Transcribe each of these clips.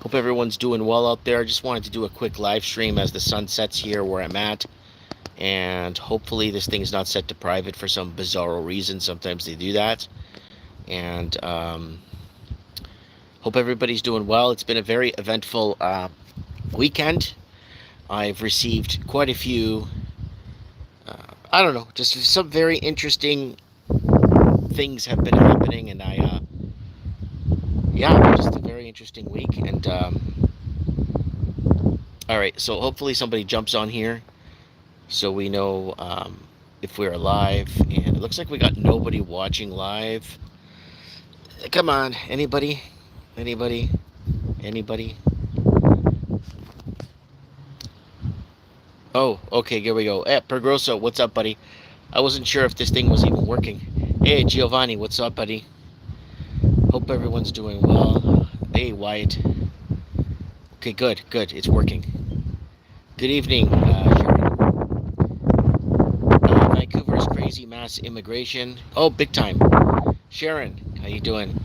Hope everyone's doing well out there. I just wanted to do a quick live stream as the sun sets here where I'm at. And hopefully this thing's not set to private for some bizarro reason. Sometimes they do that. And hope everybody's doing well. It's been a very eventful weekend. I've received quite a few, I don't know, just some very interesting things have been happening. And yeah, just a very interesting week. And all right, so hopefully somebody jumps on here so we know if we're live. And it looks like we got nobody watching live. Come on, anybody? Anybody? Anybody? Oh, okay, here we go. Pergroso, what's up, buddy? I wasn't sure if this thing was even working. Hey, Giovanni, what's up, buddy? Hope everyone's doing well. Hey, Wyatt. Okay, good, good. It's working. Good evening, Sharon. Vancouver's crazy mass immigration. Oh, big time. Sharon, how you doing?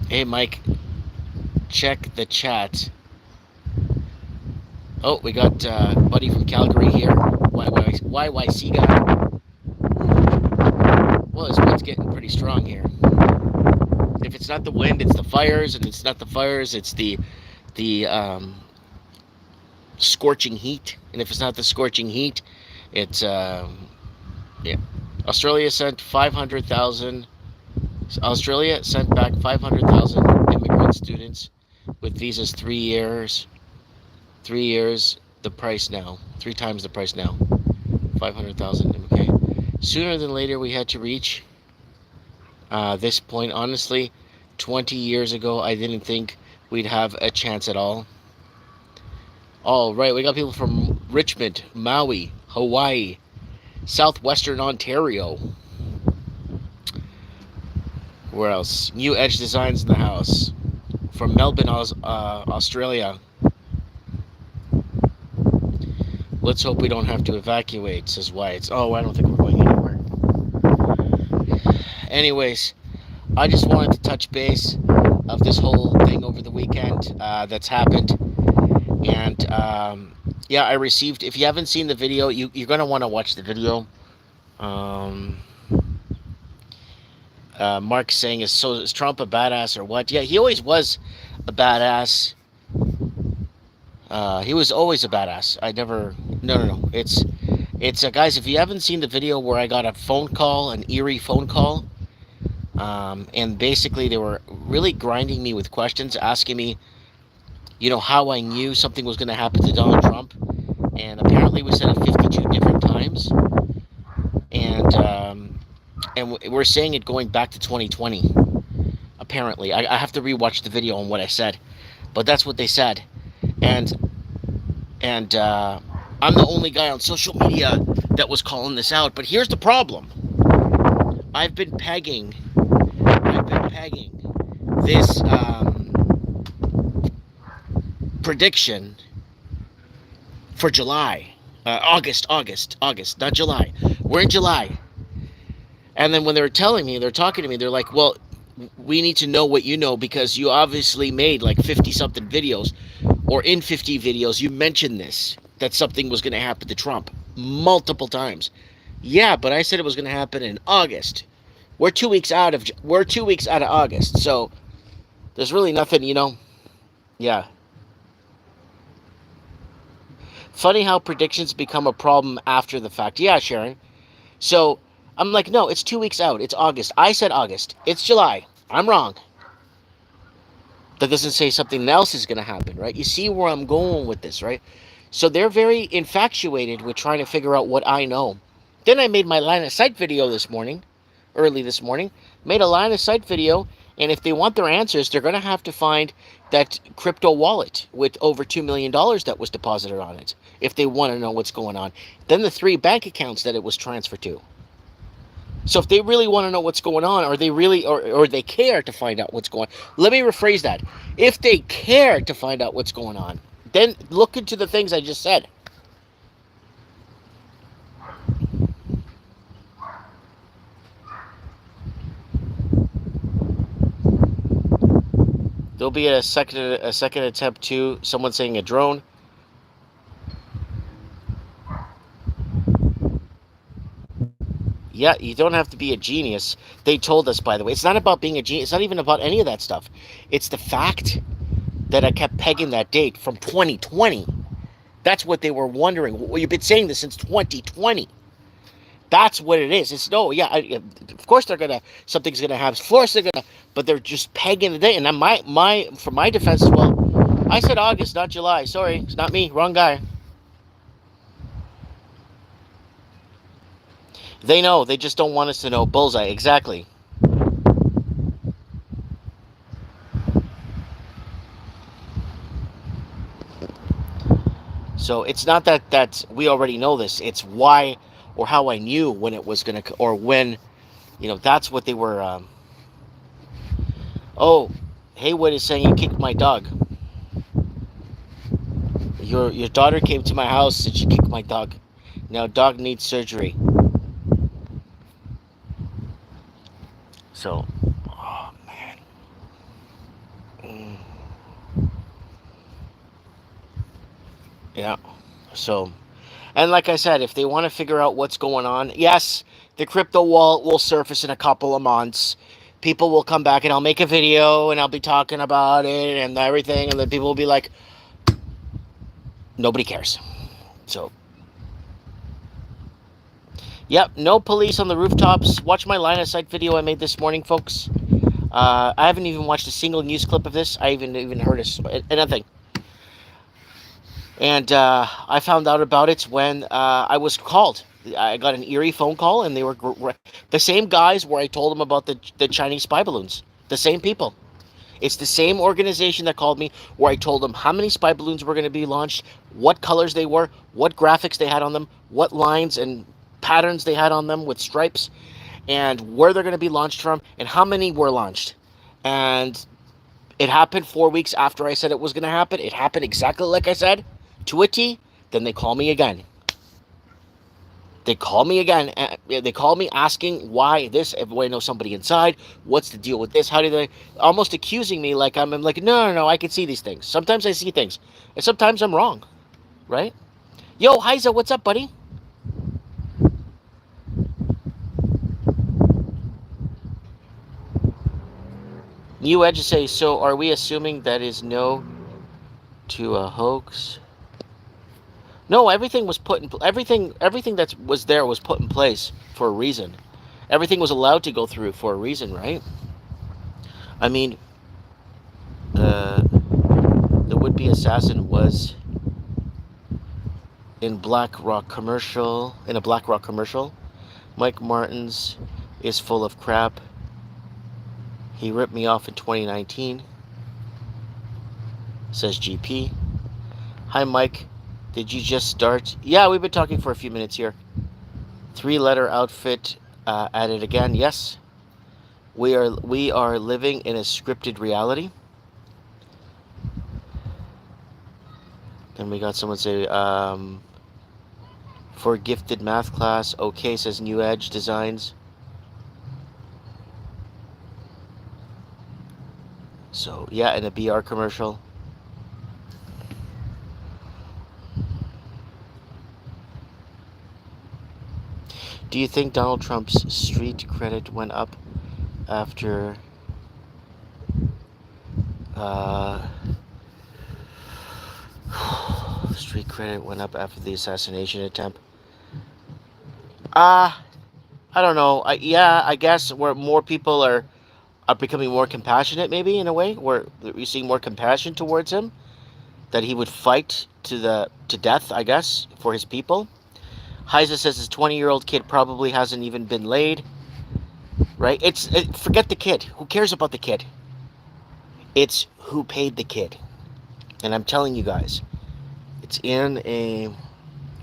Hey, Mike. Check the chat. Oh, we got Buddy from Calgary here. YYC guy. Well, this wind's getting pretty strong here. If it's not the wind, it's the fires, and it's not the fires, it's the scorching heat. And if it's not the scorching heat, it's yeah. Australia sent 500,000. Australia sent back 500,000 immigrant students with visas 3 years. 3 years, the price now. 3 times the price now. 500,000. Okay. Sooner than later, we had to reach this point. Honestly, 20 years ago, I didn't think we'd have a chance at all. All right, we got people from Richmond, Maui, Hawaii, southwestern Ontario. Where else? New Edge Designs in the house. From Melbourne, Australia. Let's hope we don't have to evacuate, says Wyatt. Oh, I don't think we're going anywhere. Anyways, I just wanted to touch base of this whole thing over the weekend that's happened. And yeah, I received, if you haven't seen the video, you're going to want to watch the video. Mark saying, is Trump a badass or what? Yeah, he always was a badass. He was always a badass. I never. No. It's guys. If you haven't seen the video where I got a phone call, an eerie phone call, and basically they were really grinding me with questions, asking me, how I knew something was going to happen to Donald Trump, and apparently we said it 52 different times, and we're saying it going back to 2020. Apparently, I have to rewatch the video on what I said, but that's what they said. And I'm the only guy on social media that was calling this out. But here's the problem. I've been pegging this prediction for July. August, not July. We're in July. And then when they're talking to me, they're like, well, we need to know what you know because you obviously made like 50-something videos. Or in 50 videos, you mentioned this, that something was going to happen to Trump multiple times. Yeah, but I said it was going to happen in August. We're 2 weeks out of August, so there's really nothing, Yeah. Funny how predictions become a problem after the fact. Yeah, Sharon. So I'm like, no, it's 2 weeks out. It's August. I said August. It's July. I'm wrong. That doesn't say something else is going to happen, right? You see where I'm going with this, right? So they're very infatuated with trying to figure out what I know. Then I made my line of sight video early this morning, made a line of sight video, and if they want their answers, they're going to have to find that crypto wallet with over $2 million that was deposited on it, if they want to know what's going on. Then the 3 bank accounts that it was transferred to. So if they really want to know what's going on, or they care to find out what's going on, let me rephrase that. If they care to find out what's going on, then look into the things I just said. There'll be a second attempt too. Someone saying a drone. Yeah, you don't have to be a genius. They told us, by the way. It's not about being a genius. It's not even about any of that stuff. It's the fact that I kept pegging that date from 2020. That's what they were wondering. Well, you've been saying this since 2020. That's what it is. It's no, yeah. Of course they're gonna. Something's gonna happen. Of course they're gonna. But they're just pegging the date. And then for my defense as well, I said August, not July. Sorry, it's not me. Wrong guy. They know. They just don't want us to know. Bullseye. Exactly. So it's not that we already know this. It's why or how I knew when it was gonna or when, that's what they were. Oh, Haywood is saying you kicked my dog. Your daughter came to my house and she kicked my dog. Now dog needs surgery. So, oh man. Yeah. So, and like I said, if they want to figure out what's going on, yes, the crypto wallet will surface in a couple of months. People will come back and I'll make a video and I'll be talking about it and everything, and then people will be like, nobody cares. So, yep, no police on the rooftops. Watch my line of sight video I made this morning, folks. I haven't even watched a single news clip of this. I even heard anything. And I found out about it when I was called. I got an eerie phone call, and they were the same guys where I told them about the Chinese spy balloons. The same people. It's the same organization that called me where I told them how many spy balloons were going to be launched, what colors they were, what graphics they had on them, what lines and patterns they had on them with stripes, and where they're going to be launched from, and how many were launched. And it happened 4 weeks after I said it was going to happen. It happened exactly like I said, to a T. Then they call me again. They call me again. They call me asking why this. Everybody knows somebody inside. What's the deal with this? How do they? Almost accusing me like I'm like, no. I can see these things. Sometimes I see things, and sometimes I'm wrong, right? Yo, Heiza, what's up, buddy? New Edge say, so are we assuming that is no to a hoax? No, everything was put in everything that was there was put in place for a reason. Everything was allowed to go through for a reason, right? I mean, the would-be assassin was in a Black Rock commercial. Mike Martins is full of crap. He ripped me off in 2019, says GP. Hi, Mike. Did you just start? Yeah, we've been talking for a few minutes here. 3-letter outfit added again. Yes, we are living in a scripted reality. Then we got someone say, for gifted math class. Okay, says New Edge Designs. So yeah, in a BR commercial. Do you think Donald Trump's street credit went up after the assassination attempt? I don't know. I guess where more people are becoming more compassionate, maybe in a way, where we see more compassion towards him, that he would fight to death, I guess, for his people. Heiza says his 20-year-old kid probably hasn't even been laid. Right? Forget the kid. Who cares about the kid? It's who paid the kid. And I'm telling you guys, it's in a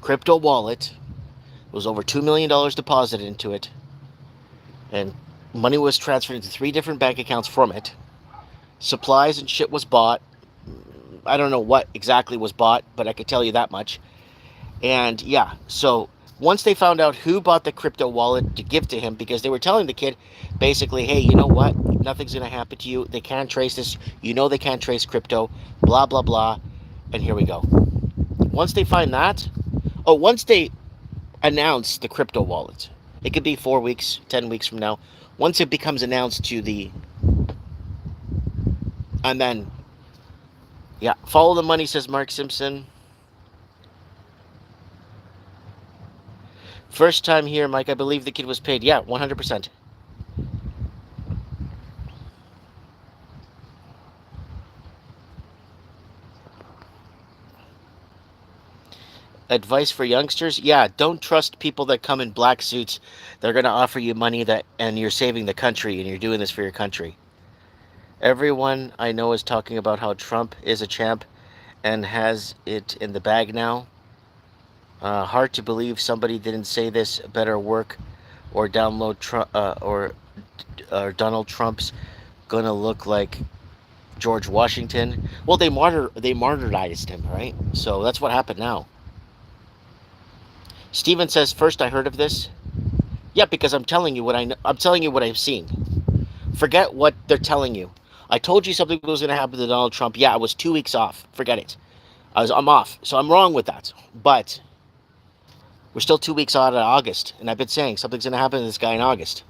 crypto wallet. It was over $2 million deposited into it. And money was transferred into 3 different bank accounts from it. Supplies and shit was bought. I don't know what exactly was bought, but I could tell you that much. And yeah, so once they found out who bought the crypto wallet to give to him, because they were telling the kid basically, hey, you know what? Nothing's going to happen to you. They can't trace this. You know they can't trace crypto. Blah, blah, blah. And here we go. Once they find that, once they announce the crypto wallet, it could be 4 weeks, 10 weeks from now. Once it becomes announced to the, and then, yeah, follow the money, says Mark Simpson. First time here, Mike. I believe the kid was paid. Yeah, 100%. Advice for youngsters? Yeah, don't trust people that come in black suits. They're going to offer you money that, and you're saving the country, and you're doing this for your country. Everyone I know is talking about how Trump is a champ and has it in the bag now. Hard to believe somebody didn't say this. Better work, or download or Donald Trump's gonna look like George Washington. Well, they martyrized him, right? So that's what happened now. Steven says, first I heard of this. Yeah, because I'm telling you what I know. I'm telling you what I've seen. Forget what they're telling you. I told you something was going to happen to Donald Trump. Yeah, I was 2 weeks off. Forget it. I'm off. So I'm wrong with that. But we're still 2 weeks out of August. And I've been saying something's going to happen to this guy in August.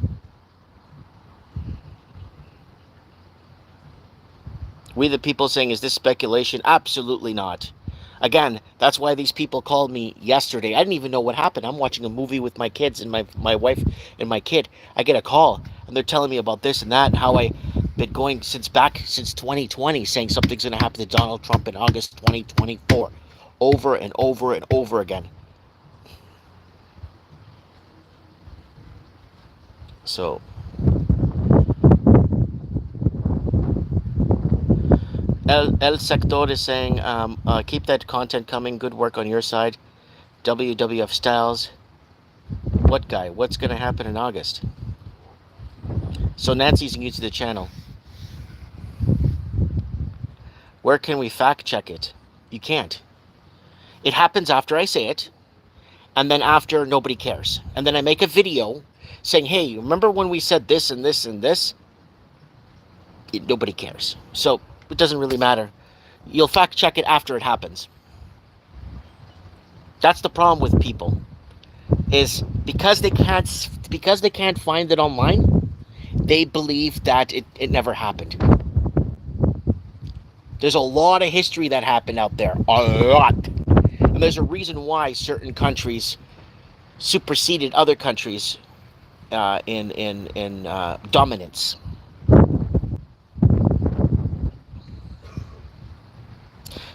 We the people saying, is this speculation? Absolutely not. Again, that's why these people called me yesterday. I didn't even know what happened. I'm watching a movie with my kids and my wife and my kid. I get a call and they're telling me about this and that and how I've been going since 2020 saying something's going to happen to Donald Trump in August 2024 over and over and over again. So El Sector is saying, keep that content coming. Good work on your side. WWF Styles. What guy? What's going to happen in August? So Nancy's new to the channel. Where can we fact check it? You can't. It happens after I say it. And then after, nobody cares. And then I make a video saying, hey, remember when we said this and this and this? Nobody cares. So it doesn't really matter. You'll fact check it after it happens. That's the problem with people, is because they can't find it online, they believe that it never happened. There's a lot of history that happened out there, a lot, and there's a reason why certain countries superseded other countries in dominance.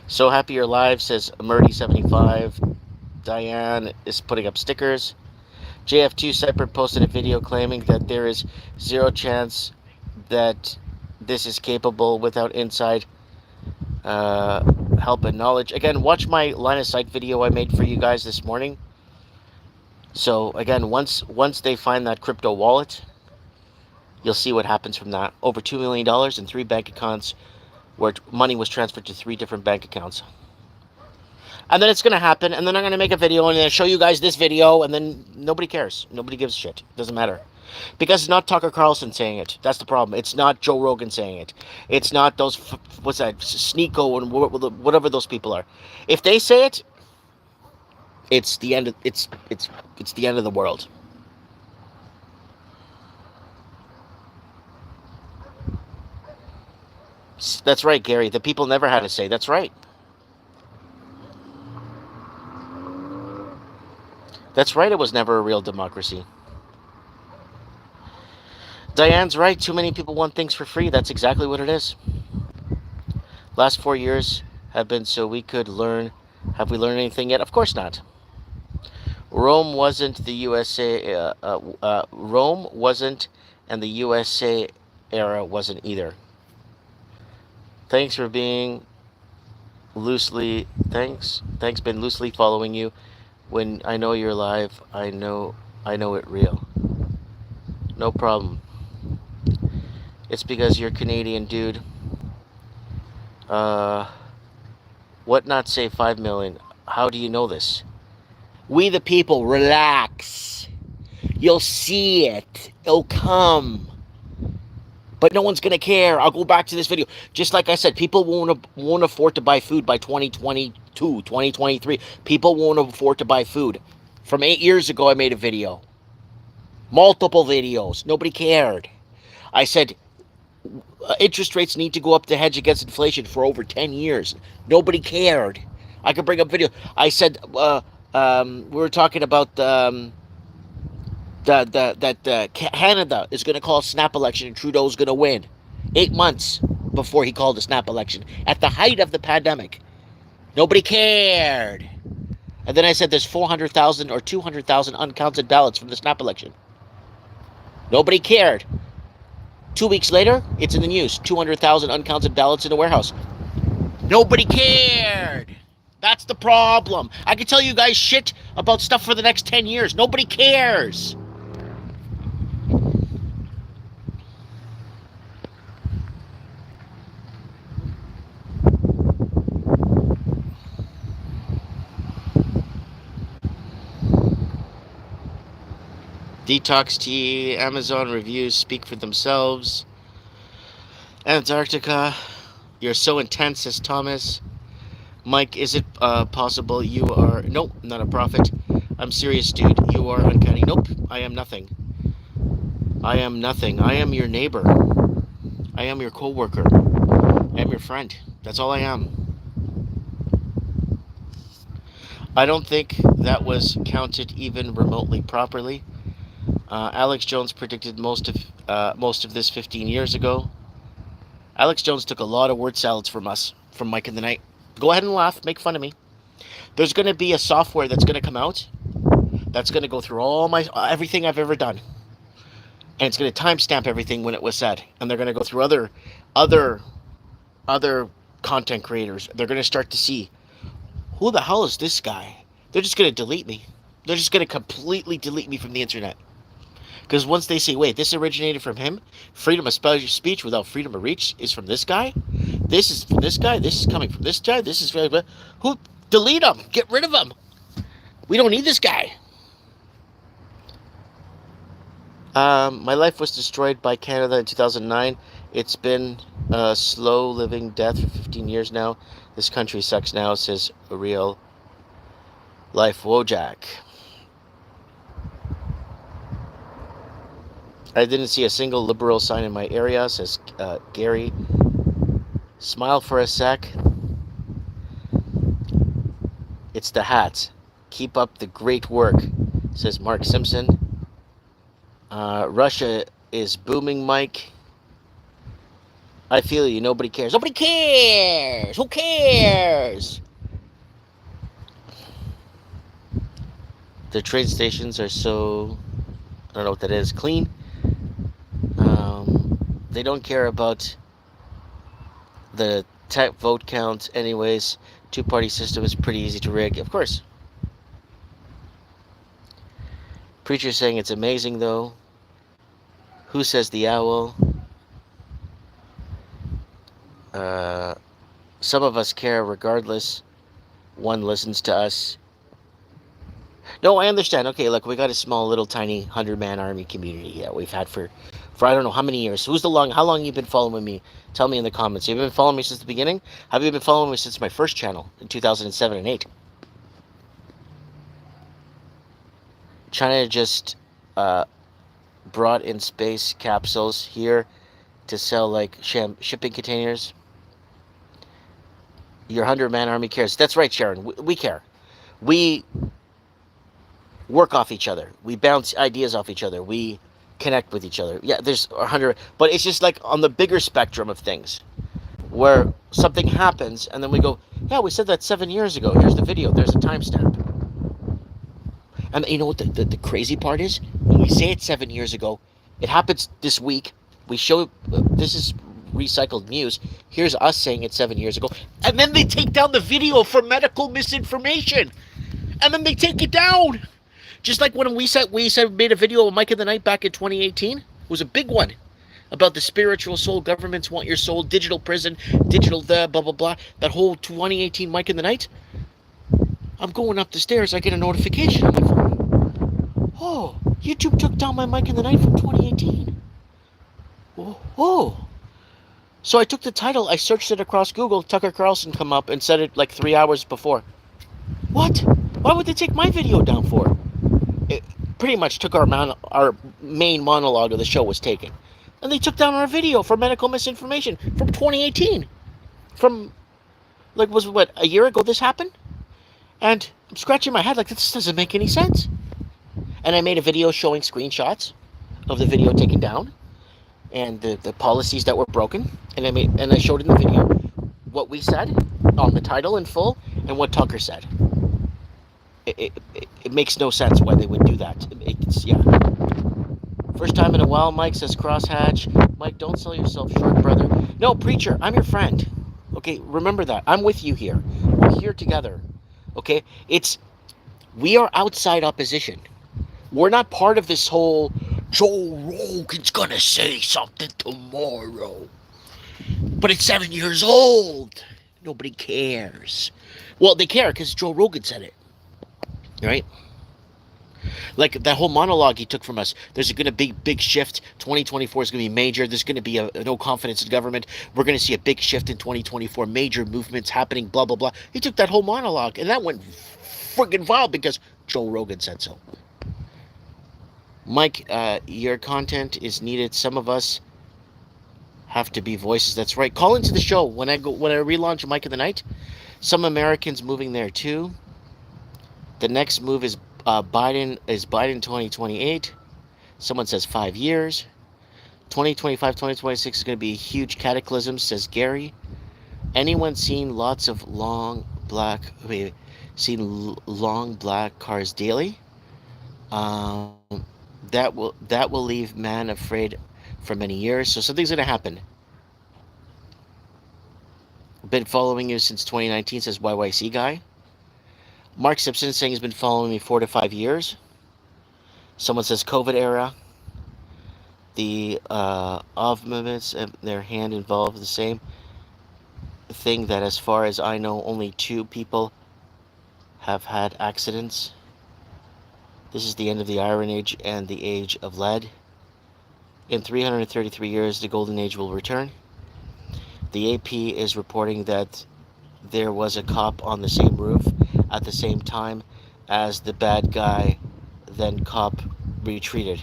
So happy you're live, says Murdy75. Diane is putting up stickers. JF2 Cypher posted a video claiming that there is zero chance that this is capable without inside help and knowledge. Again, watch my line of sight video I made for you guys this morning. So again, once they find that crypto wallet, you'll see what happens from that. Over $2 million in 3 bank accounts, where money was transferred to 3 different bank accounts. And then it's going to happen, and then I'm going to make a video, and then show you guys this video, and then nobody cares. Nobody gives a shit. It doesn't matter. Because it's not Tucker Carlson saying it. That's the problem. It's not Joe Rogan saying it. It's not those, what's that, Sneeko and whatever those people are. If they say it, it's the end of, it's the end of the world. That's right, Gary. The people never had a say. That's right. That's right, it was never a real democracy. Diane's right. Too many people want things for free. That's exactly what it is. Last 4 years have been so we could learn. Have we learned anything yet? Of course not. Rome wasn't the USA. Rome wasn't, and the USA era wasn't either. Thanks for being loosely. Thanks. Been loosely following you. When I know you're live, I know it real. No problem. It's because you're Canadian, dude. What not say 5 million? How do you know this? We the people, relax. You'll see it. It'll come. but no one's gonna care. I'll go back to this video. Just like I said, people won't afford to buy food by 2022, 2023. People won't afford to buy food. From 8 years ago, I made a video. Multiple videos. Nobody cared. I said interest rates need to go up to hedge against inflation for over 10 years. Nobody cared. I could bring up video. I said we were talking about Canada is going to call a snap election and Trudeau's going to win. 8 months before he called a snap election at the height of the pandemic. Nobody cared. And then I said there's 400,000 or 200,000 uncounted ballots from the snap election. Nobody cared. 2 weeks later, it's in the news. 200,000 uncounted ballots in a warehouse. Nobody cared. That's the problem. I can tell you guys shit about stuff for the next 10 years. Nobody cares. Detox tea, Amazon reviews speak for themselves. Antarctica, you're so intense, says Thomas. Mike, is it possible you are... Nope, not a prophet. I'm serious, dude. You are uncanny. Nope, I am nothing. I am nothing. I am your neighbor. I am your co-worker. I am your friend. That's all I am. I don't think that was counted even remotely properly. Alex Jones predicted most of this 15 years ago. Alex Jones took a lot of word salads from us, from Mike in the Night. Go ahead and laugh, make fun of me. There's going to be a software that's going to come out that's going to go through all my everything I've ever done, and it's going to timestamp everything when it was said. And they're going to go through other content creators. They're going to start to see, who the hell is this guy? They're just going to delete me. They're just going to completely delete me from the internet. Because once they say, wait, this originated from him, freedom of speech without freedom of reach is from this guy, this is from this guy, this is coming from this guy, this is from... Who? Delete him. Get rid of him. We don't need this guy. My life was destroyed by Canada in 2009. It's been a slow living death for 15 years now. This country sucks now, says a real life Wojak. I didn't see a single liberal sign in my area, says Gary. Smile for a sec. It's the hats. Keep up the great work, says Mark Simpson. Russia is booming, Mike. I feel you. Nobody cares. Nobody cares. Who cares? The train stations are so... I don't know what that is. Clean. They don't care about the type vote count anyways. Two-party system is pretty easy to rig. Of course. Preacher saying it's amazing, though. Who says the owl? Some of us care regardless. One listens to us. No, I understand. Okay, look, we got a small, little, tiny 100-man army community that we've had for I don't know how many years. How long you been following me? Tell me in the comments. Have you been following me since the beginning? Have you been following me since my first channel in 2007 and 8? China just brought in space capsules here to sell like shipping containers. Your 100-man army cares. That's right, Sharon. We care. We work off each other. We bounce ideas off each other. We connect with each other. Yeah, there's 100, but it's just like on the bigger spectrum of things where something happens and then we go, yeah, we said that 7 years ago. Here's the video. There's a timestamp. And you know what the crazy part is? When we say it 7 years ago, it happens this week. We show, this is recycled news. Here's us saying it 7 years ago. And then they take down the video for medical misinformation. And then they take it down. Just like when we made a video of Mike in the Night back in 2018. It was a big one. About the spiritual soul, governments want your soul, digital prison, digital blah, blah, blah. That whole 2018 Mike in the Night. I'm going up the stairs, I get a notification on my phone. Oh, YouTube took down my Mike in the Night from 2018. Oh. So I took the title, I searched it across Google, Tucker Carlson come up and said it like 3 hours before. What? Why would they take my video down for? It pretty much took our main monologue of the show was taken. And they took down our video for medical misinformation from 2018. From, like, was what, a year ago this happened? And I'm scratching my head like, this doesn't make any sense. And I made a video showing screenshots of the video taken down and the policies that were broken. And I showed in the video what we said on the title in full and what Tucker said. It makes no sense why they would do that. Yeah. First time in a while, Mike says crosshatch. Mike, don't sell yourself short, brother. No, preacher, I'm your friend. Okay, remember that. I'm with you here. We're here together. Okay? We are outside opposition. We're not part of this whole Joe Rogan's gonna say something tomorrow. But it's 7 years old. Nobody cares. Well, they care because Joe Rogan said it. Right? Like that whole monologue he took from us. There's going to be big shift. 2024 is going to be major. There's going to be a no confidence in government. We're going to see a big shift in 2024. Major movements happening. Blah blah blah. He took that whole monologue, and that went friggin' wild because Joe Rogan said so. Mike, your content is needed. Some of us have to be voices. That's right. Call into the show when I relaunch Mike of the Night. Some Americans moving there too. The next move is Biden 2028. Someone says 5 years. 2025, 2026 is going to be a huge cataclysm, says Gary. Anyone seen lots of long black cars daily? That will leave man afraid for many years. So something's going to happen. Been following you since 2019, says YYC guy. Mark Simpson saying he's been following me 4 to 5 years. Someone says COVID era. The off movements and their hand involved the same thing that as far as I know only 2 people have had accidents. This is the end of the Iron Age and the Age of Lead. In 333 years the Golden Age will return. The AP is reporting that there was a cop on the same roof at the same time as the bad guy, then cop retreated,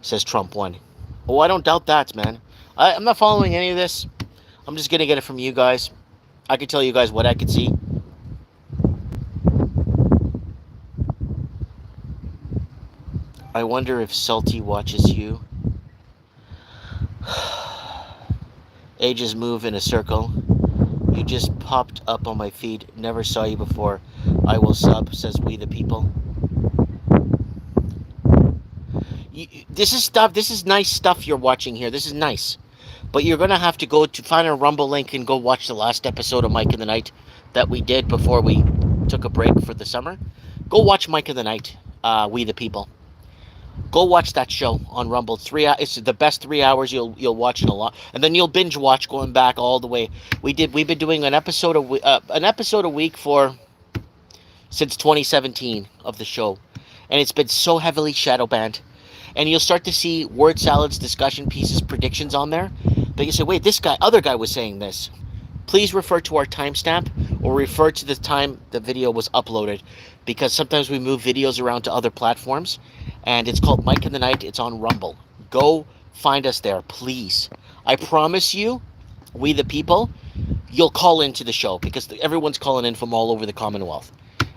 says Trump won. Oh, I don't doubt that, man. I'm not following any of this. I'm just gonna get it from you guys. I can tell you guys what I could see. I wonder if Salty watches you. Ages move in a circle. You just popped up on my feed. Never saw you before. I will sub, says We the People. This is nice stuff you're watching here. This is nice. But you're going to have to go to find a Rumble link and go watch the last episode of Mike in the Night that we did before we took a break for the summer. Go watch Mike in the Night, We the People. Go watch that show on Rumble. It's the best 3 hours you'll watch in a lot, and then you'll binge watch going back all the way. We've been doing an episode a week since 2017 of the show, and it's been so heavily shadow banned. And you'll start to see word salads, discussion pieces, predictions on there. That you say, wait, other guy was saying this. Please refer to our timestamp or refer to the time the video was uploaded, because sometimes we move videos around to other platforms, and it's called Mike in the Night. It's on Rumble. Go find us there, please. I promise you, We the People, you'll call into the show because everyone's calling in from all over the Commonwealth,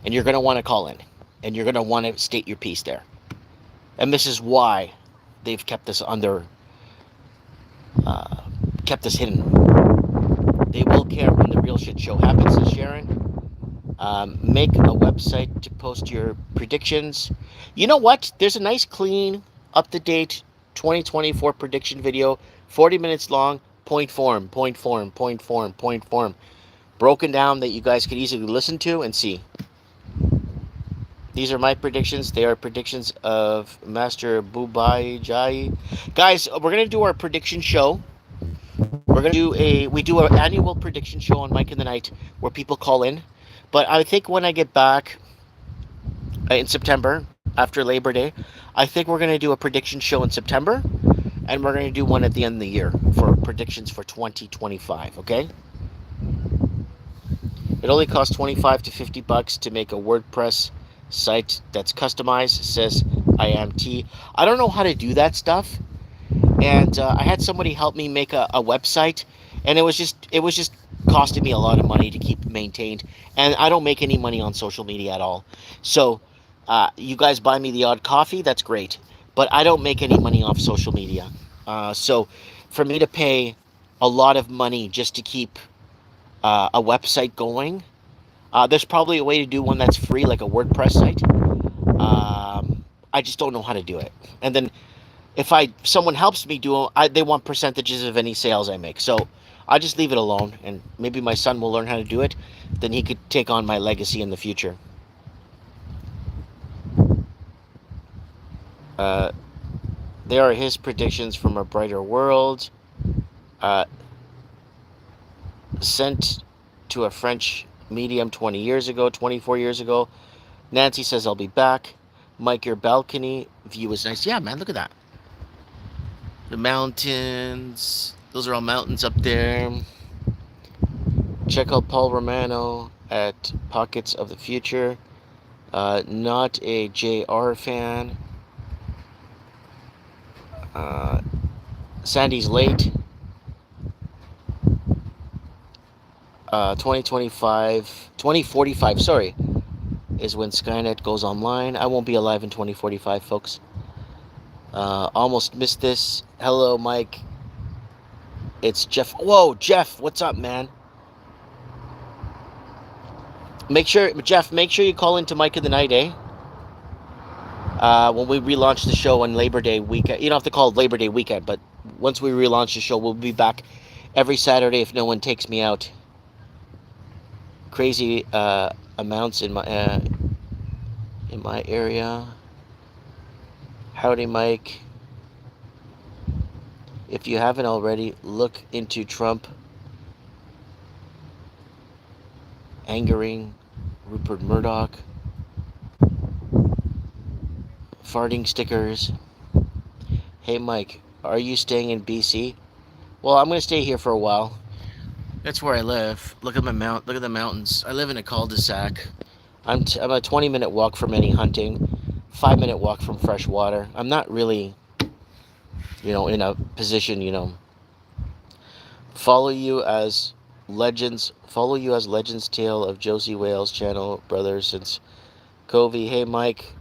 and you're going to want to call in, and you're going to want to state your piece there. And this is why they've kept us hidden. They will care when the real shit show happens, says Sharon. Make a website to post your predictions. You know what? There's a nice, clean, up-to-date 2024 prediction video, 40 minutes long, point form, broken down that you guys could easily listen to and see. These are my predictions. They are predictions of Master Bubai Jai. Guys, we're going to do our prediction show. We do an annual prediction show on Mike in the Night where people call in. But I think when I get back in September, after Labor Day, I think we're going to do a prediction show in September. and we're going to do one at the end of the year for predictions for 2025. Okay. It only costs 25 to 50 bucks to make a WordPress site that's customized. It says I am T. I don't know how to do that stuff, and I had somebody help me make a website, and it was just costing me a lot of money to keep maintained, and I don't make any money on social media at all. So you guys buy me the odd coffee, that's great, but I don't make any money off social media. So for me to pay a lot of money just to keep a website going, there's probably a way to do one that's free, like a WordPress site. I just don't know how to do it. And then if someone helps me do it, they want percentages of any sales I make. So I just leave it alone, and maybe my son will learn how to do it. Then he could take on my legacy in the future. Uh, there are his predictions from a brighter world. Uh, Sent to a French medium 20 years ago, 24 years ago. Nancy says, I'll be back. Mike, your balcony view is nice. Yeah, man, look at that. The mountains. Those are all mountains up there. Check out Paul Romano at Pockets of the Future. Not a JR fan. Sandy's late. 2045, sorry, is when Skynet goes online. I won't be alive in 2045, folks. Almost missed this. Hello, Mike. It's Jeff. Whoa, Jeff, what's up, man? Jeff, make sure you call into Mike of the Night, eh? When we relaunch the show on Labor Day weekend. You don't have to call it Labor Day weekend, but once we relaunch the show, we'll be back every Saturday if no one takes me out. Crazy amounts in my area. Howdy, Mike. If you haven't already, look into Trump angering Rupert Murdoch. Farting stickers. Hey, Mike, are you staying in BC? Well, I'm going to stay here for a while. That's where I live. Look at Look at the mountains. I live in a cul-de-sac. I'm a 20-minute walk from any hunting, 5-minute walk from fresh water. I'm not really, in a position, Follow you as Legends Tale of Josie Wales channel, brother, since Covey. Hey, Mike.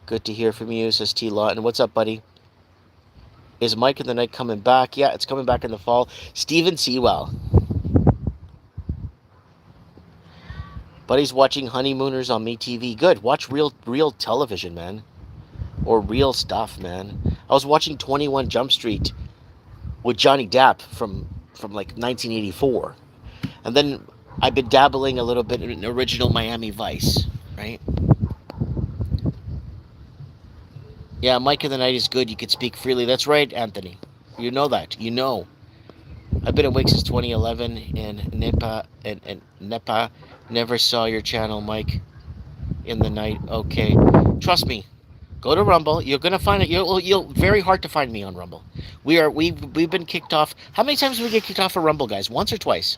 Good to hear from you, says T. Lawton. What's up, buddy? Is Mike in the Night coming back? Yeah, it's coming back in the fall. Steven Sewell. Buddy's watching Honeymooners on MeTV. Good. Watch real television, man. Or real stuff, man. I was watching 21 Jump Street with Johnny Depp from like 1984. And then I've been dabbling a little bit in original Miami Vice, right? Yeah, Mike of the Night is good. You could speak freely. That's right, Anthony. You know that. You know. I've been awake since 2011 in Nepa. Never saw your channel, Mike, in the night. Okay. Trust me. Go to Rumble. You're gonna find it. You'll very hard to find me on Rumble. We've been kicked off. How many times did we get kicked off of Rumble, guys? Once or twice?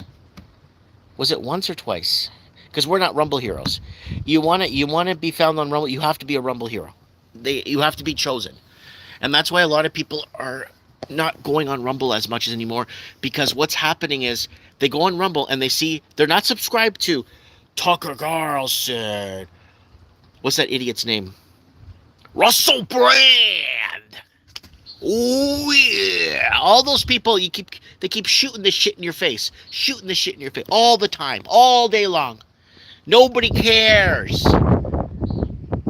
Was it once or twice? Because we're not Rumble heroes. You wanna be found on Rumble. You have to be a Rumble hero. You have to be chosen, and that's why a lot of people are not going on Rumble as much as anymore, because what's happening is they go on Rumble and they see they're not subscribed to Tucker Carlson. What's that idiot's name? Russell Brand. Oh yeah, all those people they keep shooting this shit in your face, all the time, all day long. Nobody cares.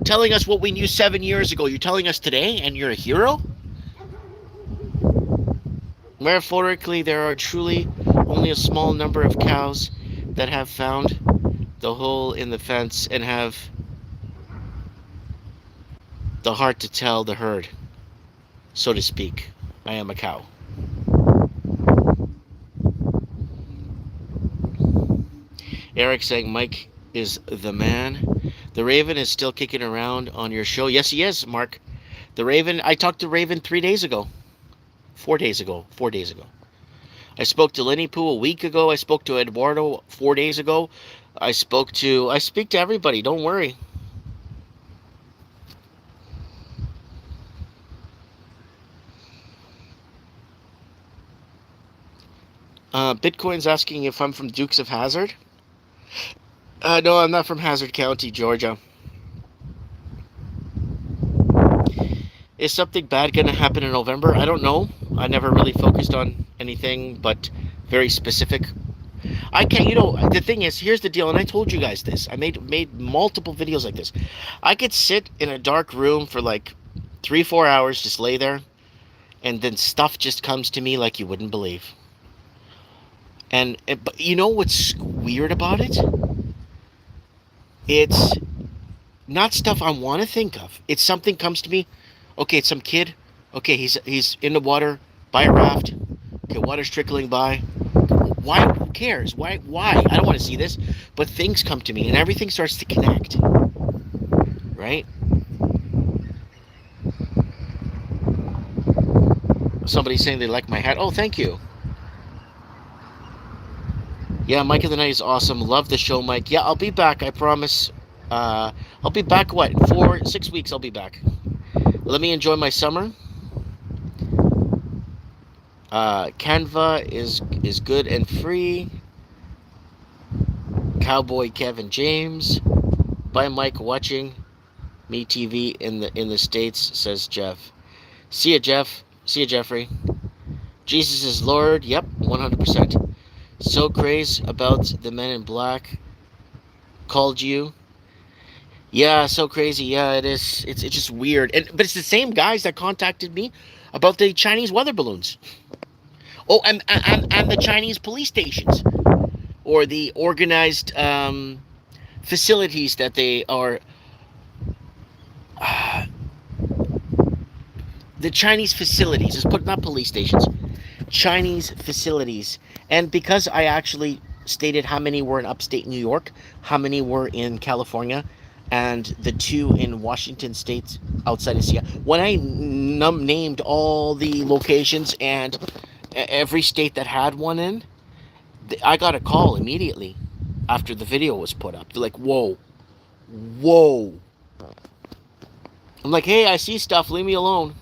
Telling us what we knew 7 years ago. You're telling us today, and you're a hero? Metaphorically, there are truly only a small number of cows that have found the hole in the fence and have the heart to tell the herd, so to speak. I am a cow. Eric saying Mike is the man. The Raven is still kicking around on your show. Yes, he is, Mark. The Raven, I talked to Raven 3 days ago. 4 days ago. 4 days ago. I spoke to Lenny Poo a week ago. I spoke to Eduardo 4 days ago. I speak to everybody. Don't worry. Bitcoin's asking if I'm from Dukes of Hazzard. No, I'm not from Hazard County, Georgia. Is something bad going to happen in November? I don't know. I never really focused on anything but very specific. I can't, the thing is, here's the deal, and I told you guys this. I made multiple videos like this. I could sit in a dark room for like 3-4 hours, just lay there, and then stuff just comes to me like you wouldn't believe. But you know what's weird about it? It's not stuff I want to think of. It's something comes to me. Okay, it's some kid. Okay, he's in the water by a raft. Okay, water's trickling by. Why? Who cares? Why? Why? I don't want to see this. But things come to me, and everything starts to connect. Right? Somebody's saying they like my hat. Oh, thank you. Yeah, Mike of the Night is awesome. Love the show, Mike. Yeah, I'll be back. I promise. I'll be back. What? 4-6 weeks. I'll be back. Let me enjoy my summer. Canva is good and free. Cowboy Kevin James. Bye, Mike. Watching me TV in the States, says Jeff. See ya, Jeff. See ya, Jeffrey. Jesus is Lord. Yep, 100%. So crazy about the Men in Black. Called you. Yeah, so crazy. Yeah, it is. It's just weird. But it's the same guys that contacted me about the Chinese weather balloons. Oh, and the Chinese police stations, or the organized facilities that they are. The Chinese facilities. Just put not police stations. Chinese facilities. And because I actually stated how many were in upstate New York, how many were in California, and the 2 in Washington State outside of Seattle. When I named all the locations and every state that had one in, I got a call immediately after the video was put up. They're like, whoa, whoa. I'm like, hey, I see stuff. Leave me alone.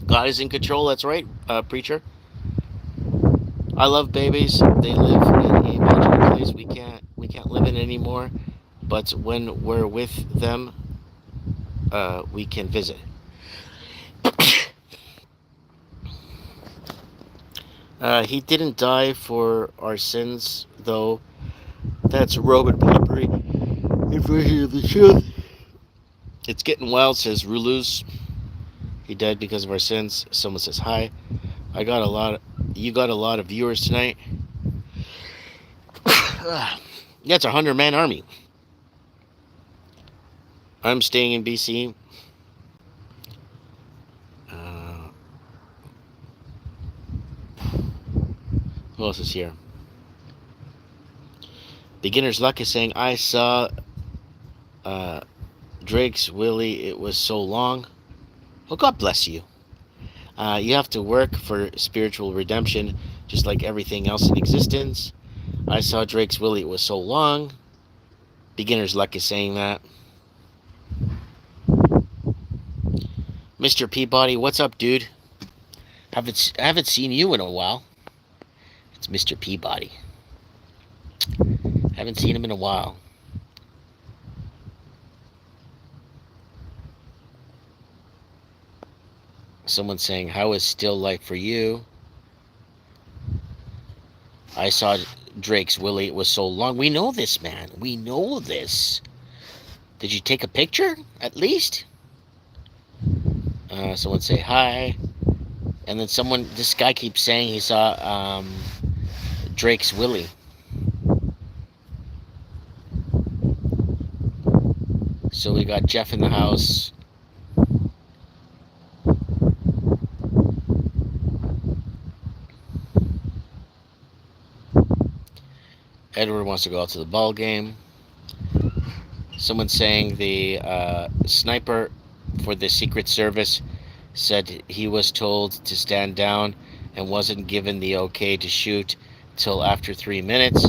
God is in control. That's right, preacher. I love babies. They live in a magical place we can't live in anymore. But when we're with them, we can visit. He didn't die for our sins, though. That's Roman Poppery. If we hear the truth, it's getting wild, says Rulus. He died because of our sins. Someone says hi. You got a lot of viewers tonight. That's a 100-man army. I'm staying in BC. Who else is here? Beginner's Luck is saying, I saw Drake's Willie. It was so long. Well, God bless you. You have to work for spiritual redemption, just like everything else in existence. I saw Drake's Willie. It was so long. Beginner's Luck is saying that. Mr. Peabody, what's up, dude? Haven't seen you in a while. It's Mr. Peabody. Haven't seen him in a while. Someone's saying, how is still life for you? I saw Drake's Willie. It was so long. We know this, man. We know this. Did you take a picture, at least? Someone say hi. And then this guy keeps saying he saw Drake's Willie. So we got Jeff in the house. Edward wants to go out to the ball game. Someone's saying the sniper for the Secret Service said he was told to stand down and wasn't given the okay to shoot till after 3 minutes.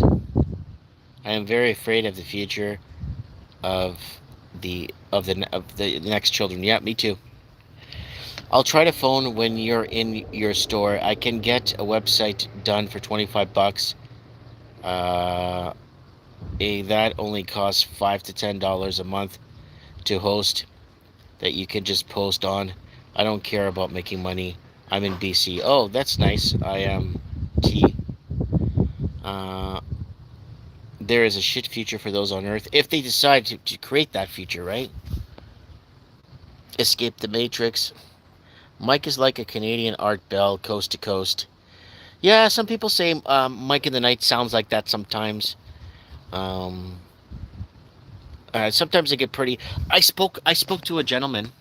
I am very afraid of the future of the next children. Yeah, me too. I'll try to phone when you're in your store. I can get a website done for 25 bucks. Uh, that only costs $5 to $10 a month to host. That you can just post on. I don't care about making money. I'm in BC. Oh, that's nice. I am T. Uh, there is a shit future for those on Earth if they decide to create that future, right? Escape the Matrix. Mike is like a Canadian Art Bell, coast to coast. Yeah, some people say Mike in the Night sounds like that sometimes. Um, sometimes they get pretty. I spoke to a gentleman.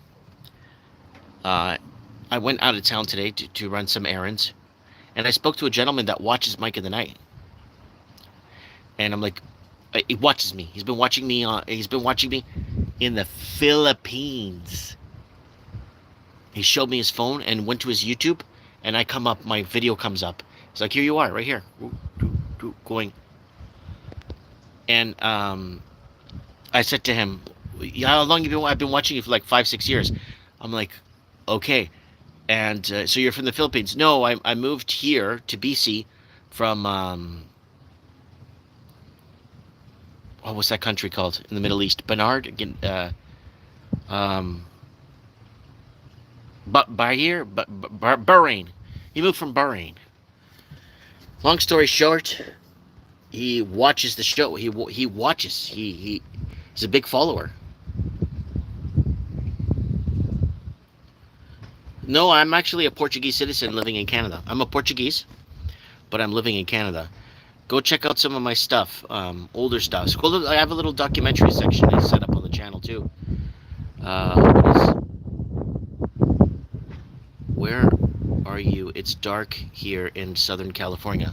Uh, I went out of town today to run some errands, and I spoke to a gentleman that watches Mike in the Night, and I'm like, he watches me. He's been watching me on. He's been watching me in the Philippines. He showed me his phone and went to his YouTube, and I come up. My video comes up. It's like, here you are, right here, going. And I said to him, yeah, how long you been? I've been watching you for like 5, 6 years. I'm like, okay. And so you're from the Philippines? No, I moved here to BC from what was that country called in the Middle East? Bernard, um, but Bahrain. He moved from Bahrain. Long story short, he watches the show. He watches. He's a big follower. No, I'm actually a Portuguese citizen living in Canada. I'm a Portuguese, but I'm living in Canada. Go check out some of my stuff, older stuff. I have a little documentary section I set up on the channel too. Where are you? It's dark here in Southern California.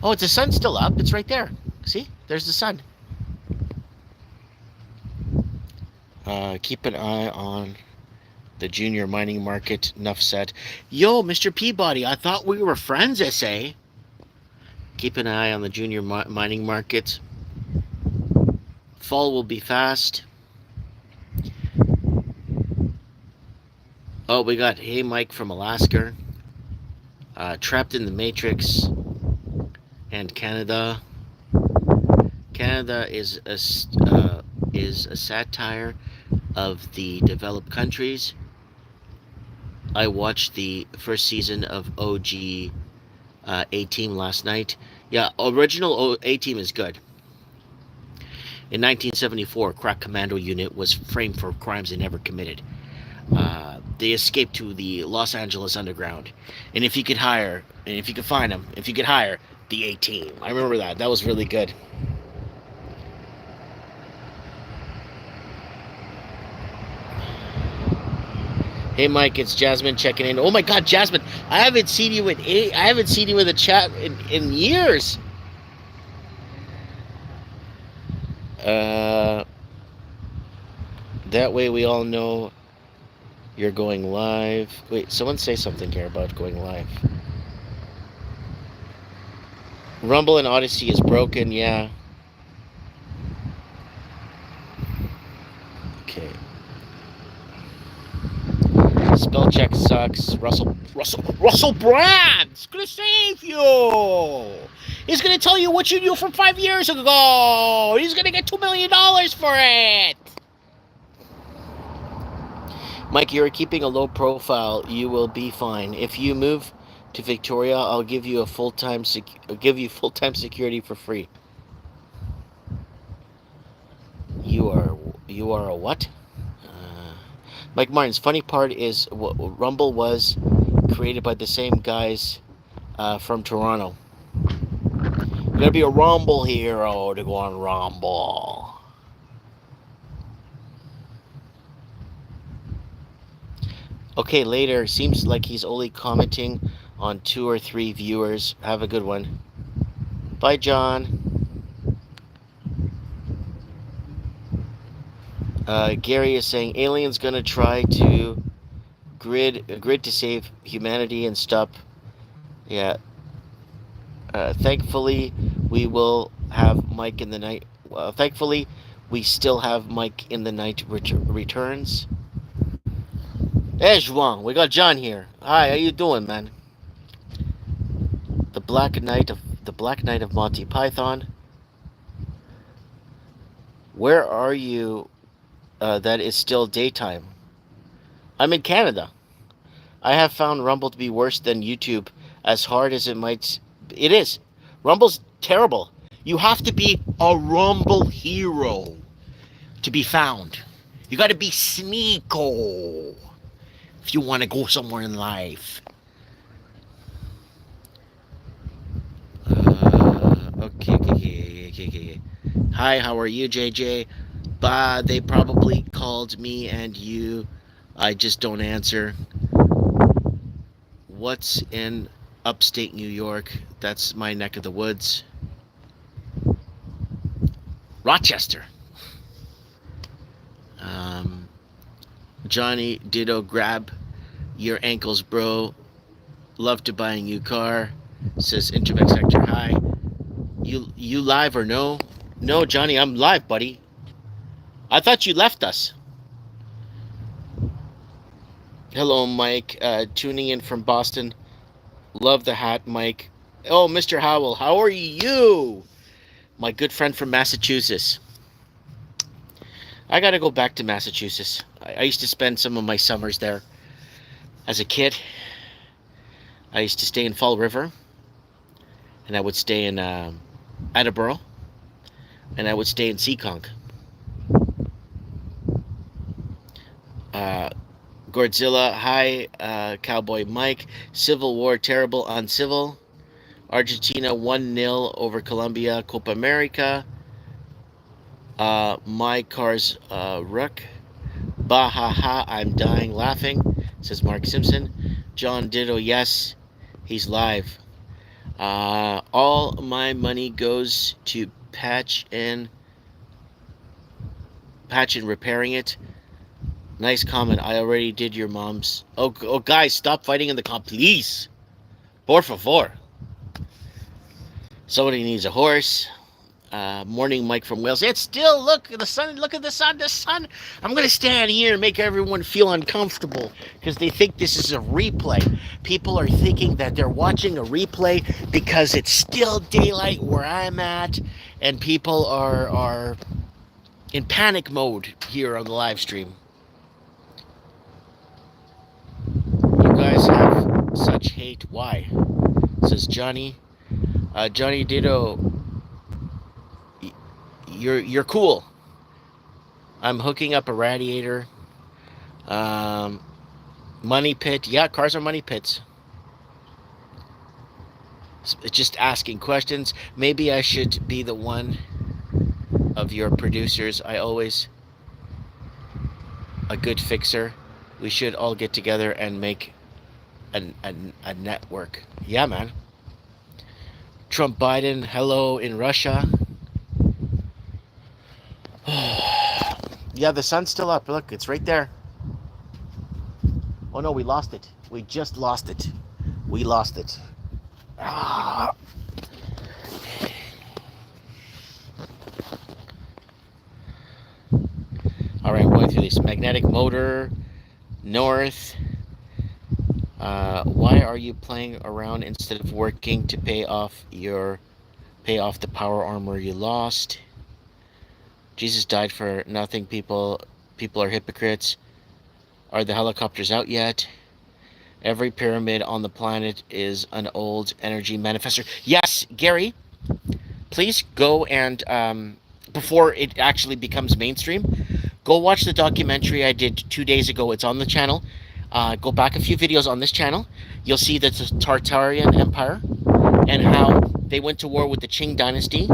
Oh, it's the sun's still up. It's right there. See? There's the sun. Keep an eye on the junior mining market. Enough said. Yo, Mr. Peabody, I thought we were friends, SA. Keep an eye on the junior mining market. Fall will be fast. Oh, we got Hey Mike from Alaska. Trapped in the Matrix. And Canada. Canada is a satire of the developed countries. I watched the first season of OG A-Team last night. Yeah, original A-Team is good. In 1974, Crack Commando Unit was framed for crimes they never committed. They escaped to the Los Angeles underground. And if you could find them, if you could hire the A-Team. I remember that. That was really good. Hey Mike, it's Jasmine checking in. Oh my God, Jasmine, I haven't seen you in the chat in years. That way we all know you're going live. Wait, someone say something here about going live. Rumble and Odyssey is broken, yeah. Okay. Spell check sucks. Russell Brand's gonna save you. He's gonna tell you what you knew from 5 years ago. He's gonna get $2 million for it. Mike, you're keeping a low profile. You will be fine. If you move to Victoria, I'll give you full-time security for free. You are a what? Mike Martin's funny part is Rumble was created by the same guys from Toronto. You gotta be a Rumble hero to go on Rumble. Okay, later. Seems like he's only commenting on 2 or 3 viewers. Have a good one. Bye, John. Gary is saying aliens gonna try to grid to save humanity and stop. Yeah. Thankfully, we will have Mike in the night. Thankfully, we still have Mike in the night returns. Hey, Juan, we got John here. Hi, how you doing, man? The Black Knight of Monty Python. Where are you? That is still daytime. I'm in Canada. I have found Rumble to be worse than YouTube, as hard as it might. It is. Rumble's terrible. You have to be a Rumble hero to be found. You got to be sneako if you want to go somewhere in life. Okay. Hi, how are you, JJ? They probably called me and you. I just don't answer. What's in upstate New York? That's my neck of the woods. Rochester. Johnny Ditto, grab your ankles, bro. Love to buy a new car. Says Intermex Sector. Hi. You live or no? No, Johnny, I'm live, buddy. I thought you left us. Hello, Mike. Tuning in from Boston. Love the hat, Mike. Oh, Mr. Howell, how are you? My good friend from Massachusetts. I gotta go back to Massachusetts. I used to spend some of my summers there. As a kid, I used to stay in Fall River, and I would stay in Attleboro, and I would stay in Seekonk. Godzilla, hi, Cowboy Mike. Civil War, terrible, uncivil. Argentina 1-0 over Colombia, Copa America. My car's Rook. Bah ha ha, I'm dying laughing, says Mark Simpson. John Ditto, yes, he's live. All my money goes to patch and repairing it. Nice comment. I already did your mom's. Oh, guys, stop fighting in the comp, please. Por favor. Somebody needs a horse. Morning, Mike from Wales. It's still, look at the sun. Look at the sun. The sun. I'm going to stand here and make everyone feel uncomfortable because they think this is a replay. People are thinking that they're watching a replay because it's still daylight where I'm at, and people are in panic mode here on the live stream. You guys have such hate. Why? Says Johnny. Johnny Ditto. You're cool. I'm hooking up a radiator. Money pit. Yeah, cars are money pits. Just asking questions. Maybe I should be the one of your producers. I always a good fixer. We should all get together and make a network. Yeah, man. Trump Biden, hello in Russia. Yeah, the sun's still up. Look, it's right there. Oh no, we lost it. We just lost it. We lost it. Ah. All right, going through this magnetic motor, north. Why are you playing around instead of working to pay off the power armor you lost? Jesus died for nothing. People are hypocrites. Are the helicopters out yet? Every pyramid on the planet is an old energy manifester. Yes, Gary. Please go and before it actually becomes mainstream, go watch the documentary I did 2 days ago. It's on the channel. Go back a few videos on this channel. You'll see the Tartarian Empire and how they went to war with the Qing Dynasty,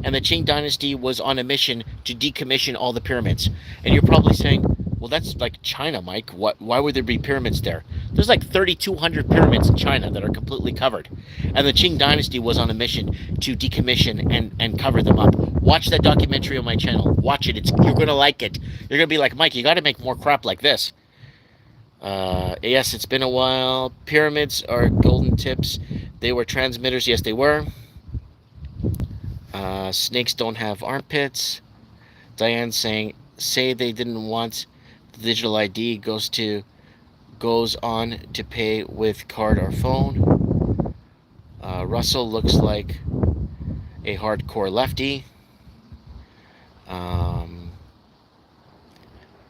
and the Qing Dynasty was on a mission to decommission all the pyramids. And you're probably saying, well, that's like China, Mike. Why would there be pyramids there? There's like 3,200 pyramids in China that are completely covered. And the Qing Dynasty was on a mission to decommission and cover them up. Watch that documentary on my channel. Watch it. You're going to like it. You're going to be like, Mike, you got to make more crap like this. Yes, it's been a while. Pyramids are golden tips. They were transmitters. Yes, they were. Snakes don't have armpits. Diane saying, say they didn't want the digital ID goes on to pay with card or phone. Russell looks like a hardcore lefty. Um,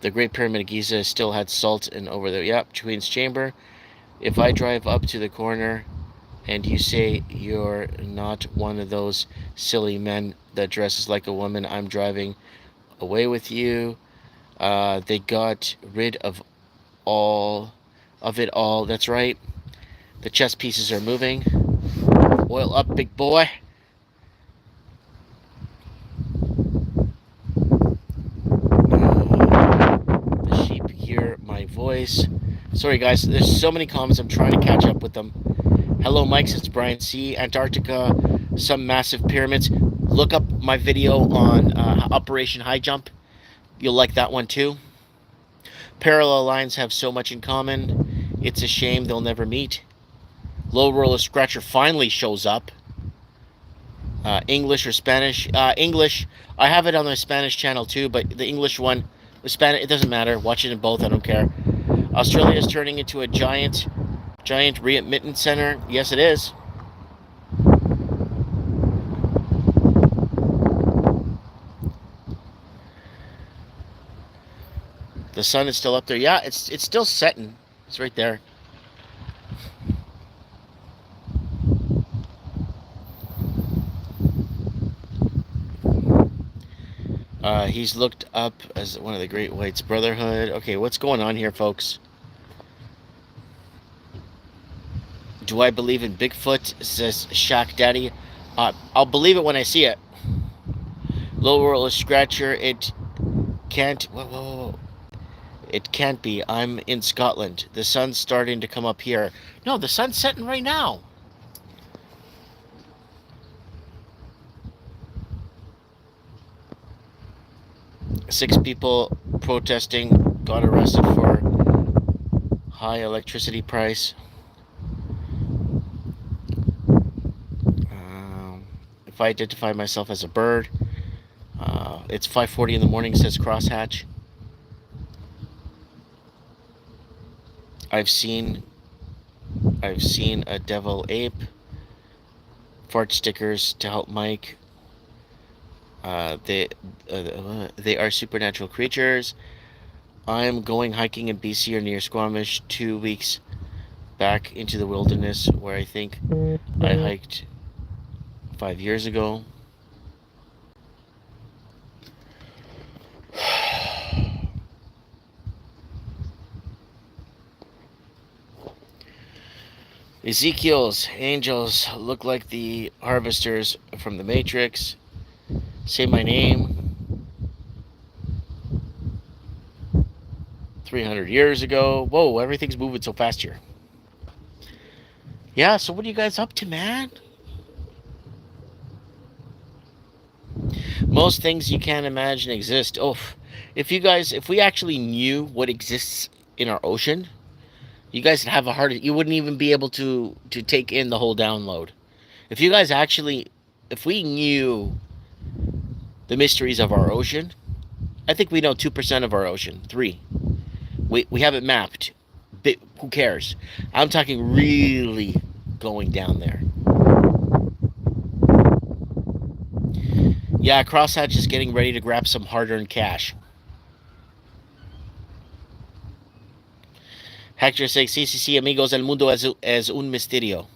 the Great Pyramid of Giza still had salt in over there. Yep, Queen's Chamber. If I drive up to the corner and you say you're not one of those silly men that dresses like a woman, I'm driving away with you. They got rid all of it all. That's right. The chess pieces are moving. Oil up, big boy. The sheep hear my voice. Sorry, guys. There's so many comments. I'm trying to catch up with them. Hello, Mike. It's Brian C. Antarctica. Some massive pyramids. Look up my video on Operation High Jump. You'll like that one too. Parallel lines have so much in common. It's a shame they'll never meet. Low Roller Scratcher finally shows up. English or Spanish? English. I have it on the Spanish channel too, but the English one, the Spanish, it doesn't matter. Watch it in both. I don't care. Australia is turning into a giant remittance center. Yes, it is. The sun is still up there. Yeah, it's still setting. It's right there. He's looked up as one of the Great Whites Brotherhood. Okay, what's going on here, folks? Do I believe in Bigfoot? Says Shaq Daddy. I'll believe it when I see it. Low Roller Scratcher. It can't. Whoa. It can't be. I'm in Scotland. The sun's starting to come up here. No, the sun's setting right now. Six people protesting got arrested for high electricity price. If I identify myself as a bird, it's 5:40 in the morning, says Crosshatch. I've seen a devil ape. Fart stickers to help Mike. They are supernatural creatures. I'm going hiking in BC or near Squamish 2 weeks back into the wilderness where I think I hiked 5 years ago. Ezekiel's angels look like the harvesters from the Matrix. Say my name. 300 years ago. Whoa, everything's moving so fast here. Yeah, so what are you guys up to, man? Most things you can't imagine exist. Oh, if we actually knew what exists in our ocean, you guys would have a hard. You wouldn't even be able to take in the whole download. If we knew the mysteries of our ocean, I think we know 2% of our ocean. 3. We have it mapped. But who cares? I'm talking really going down there. Yeah, Crosshatch is getting ready to grab some hard-earned cash. Hector says, sí, amigos, el mundo es un misterio.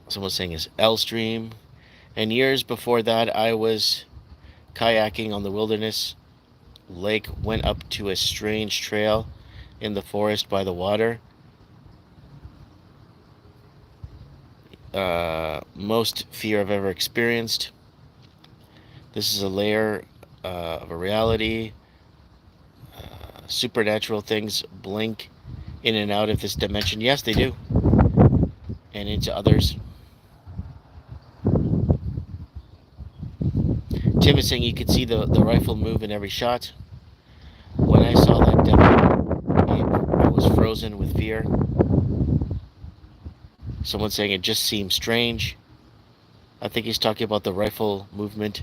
Someone's saying it's L-Stream. And years before that, I was kayaking on the wilderness lake, went up to a strange trail in the forest by the water. Most fear I've ever experienced. This is a layer of a reality. Supernatural things blink in and out of this dimension. Yes, they do. And into others. Tim is saying you could see the rifle move in every shot. When I saw that devil frozen with fear. Someone saying it just seems strange. I think he's talking about the rifle movement.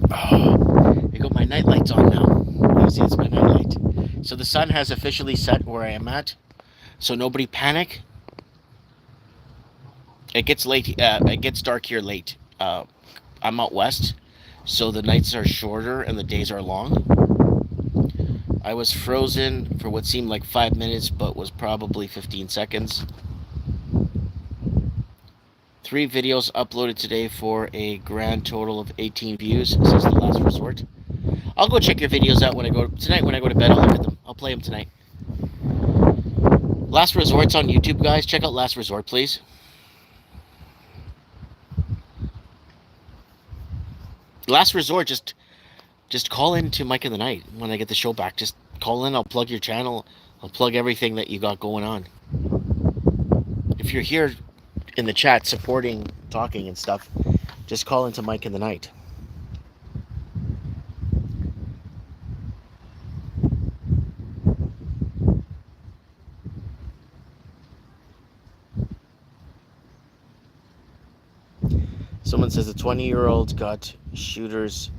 Oh, I got my night lights on now. You see, it's my night light. So the sun has officially set where I am at. So nobody panic. It gets late. It gets dark here late. I'm out west, so the nights are shorter and the days are long. I was frozen for what seemed like 5 minutes, but was probably 15 seconds. 3 videos uploaded today for a grand total of 18 views, says The Last Resort. I'll go check your videos out when I go tonight. When I go to bed, I'll look at them. I'll play them tonight. Last Resort's on YouTube, guys. Check out Last Resort, please. Last Resort, just call in to Mike in the Night when I get the show back. Just call in. I'll plug your channel. I'll plug everything that you got going on. If you're here in the chat supporting, talking and stuff, just call into Mike in the Night. Someone says a 20-year-old got shooters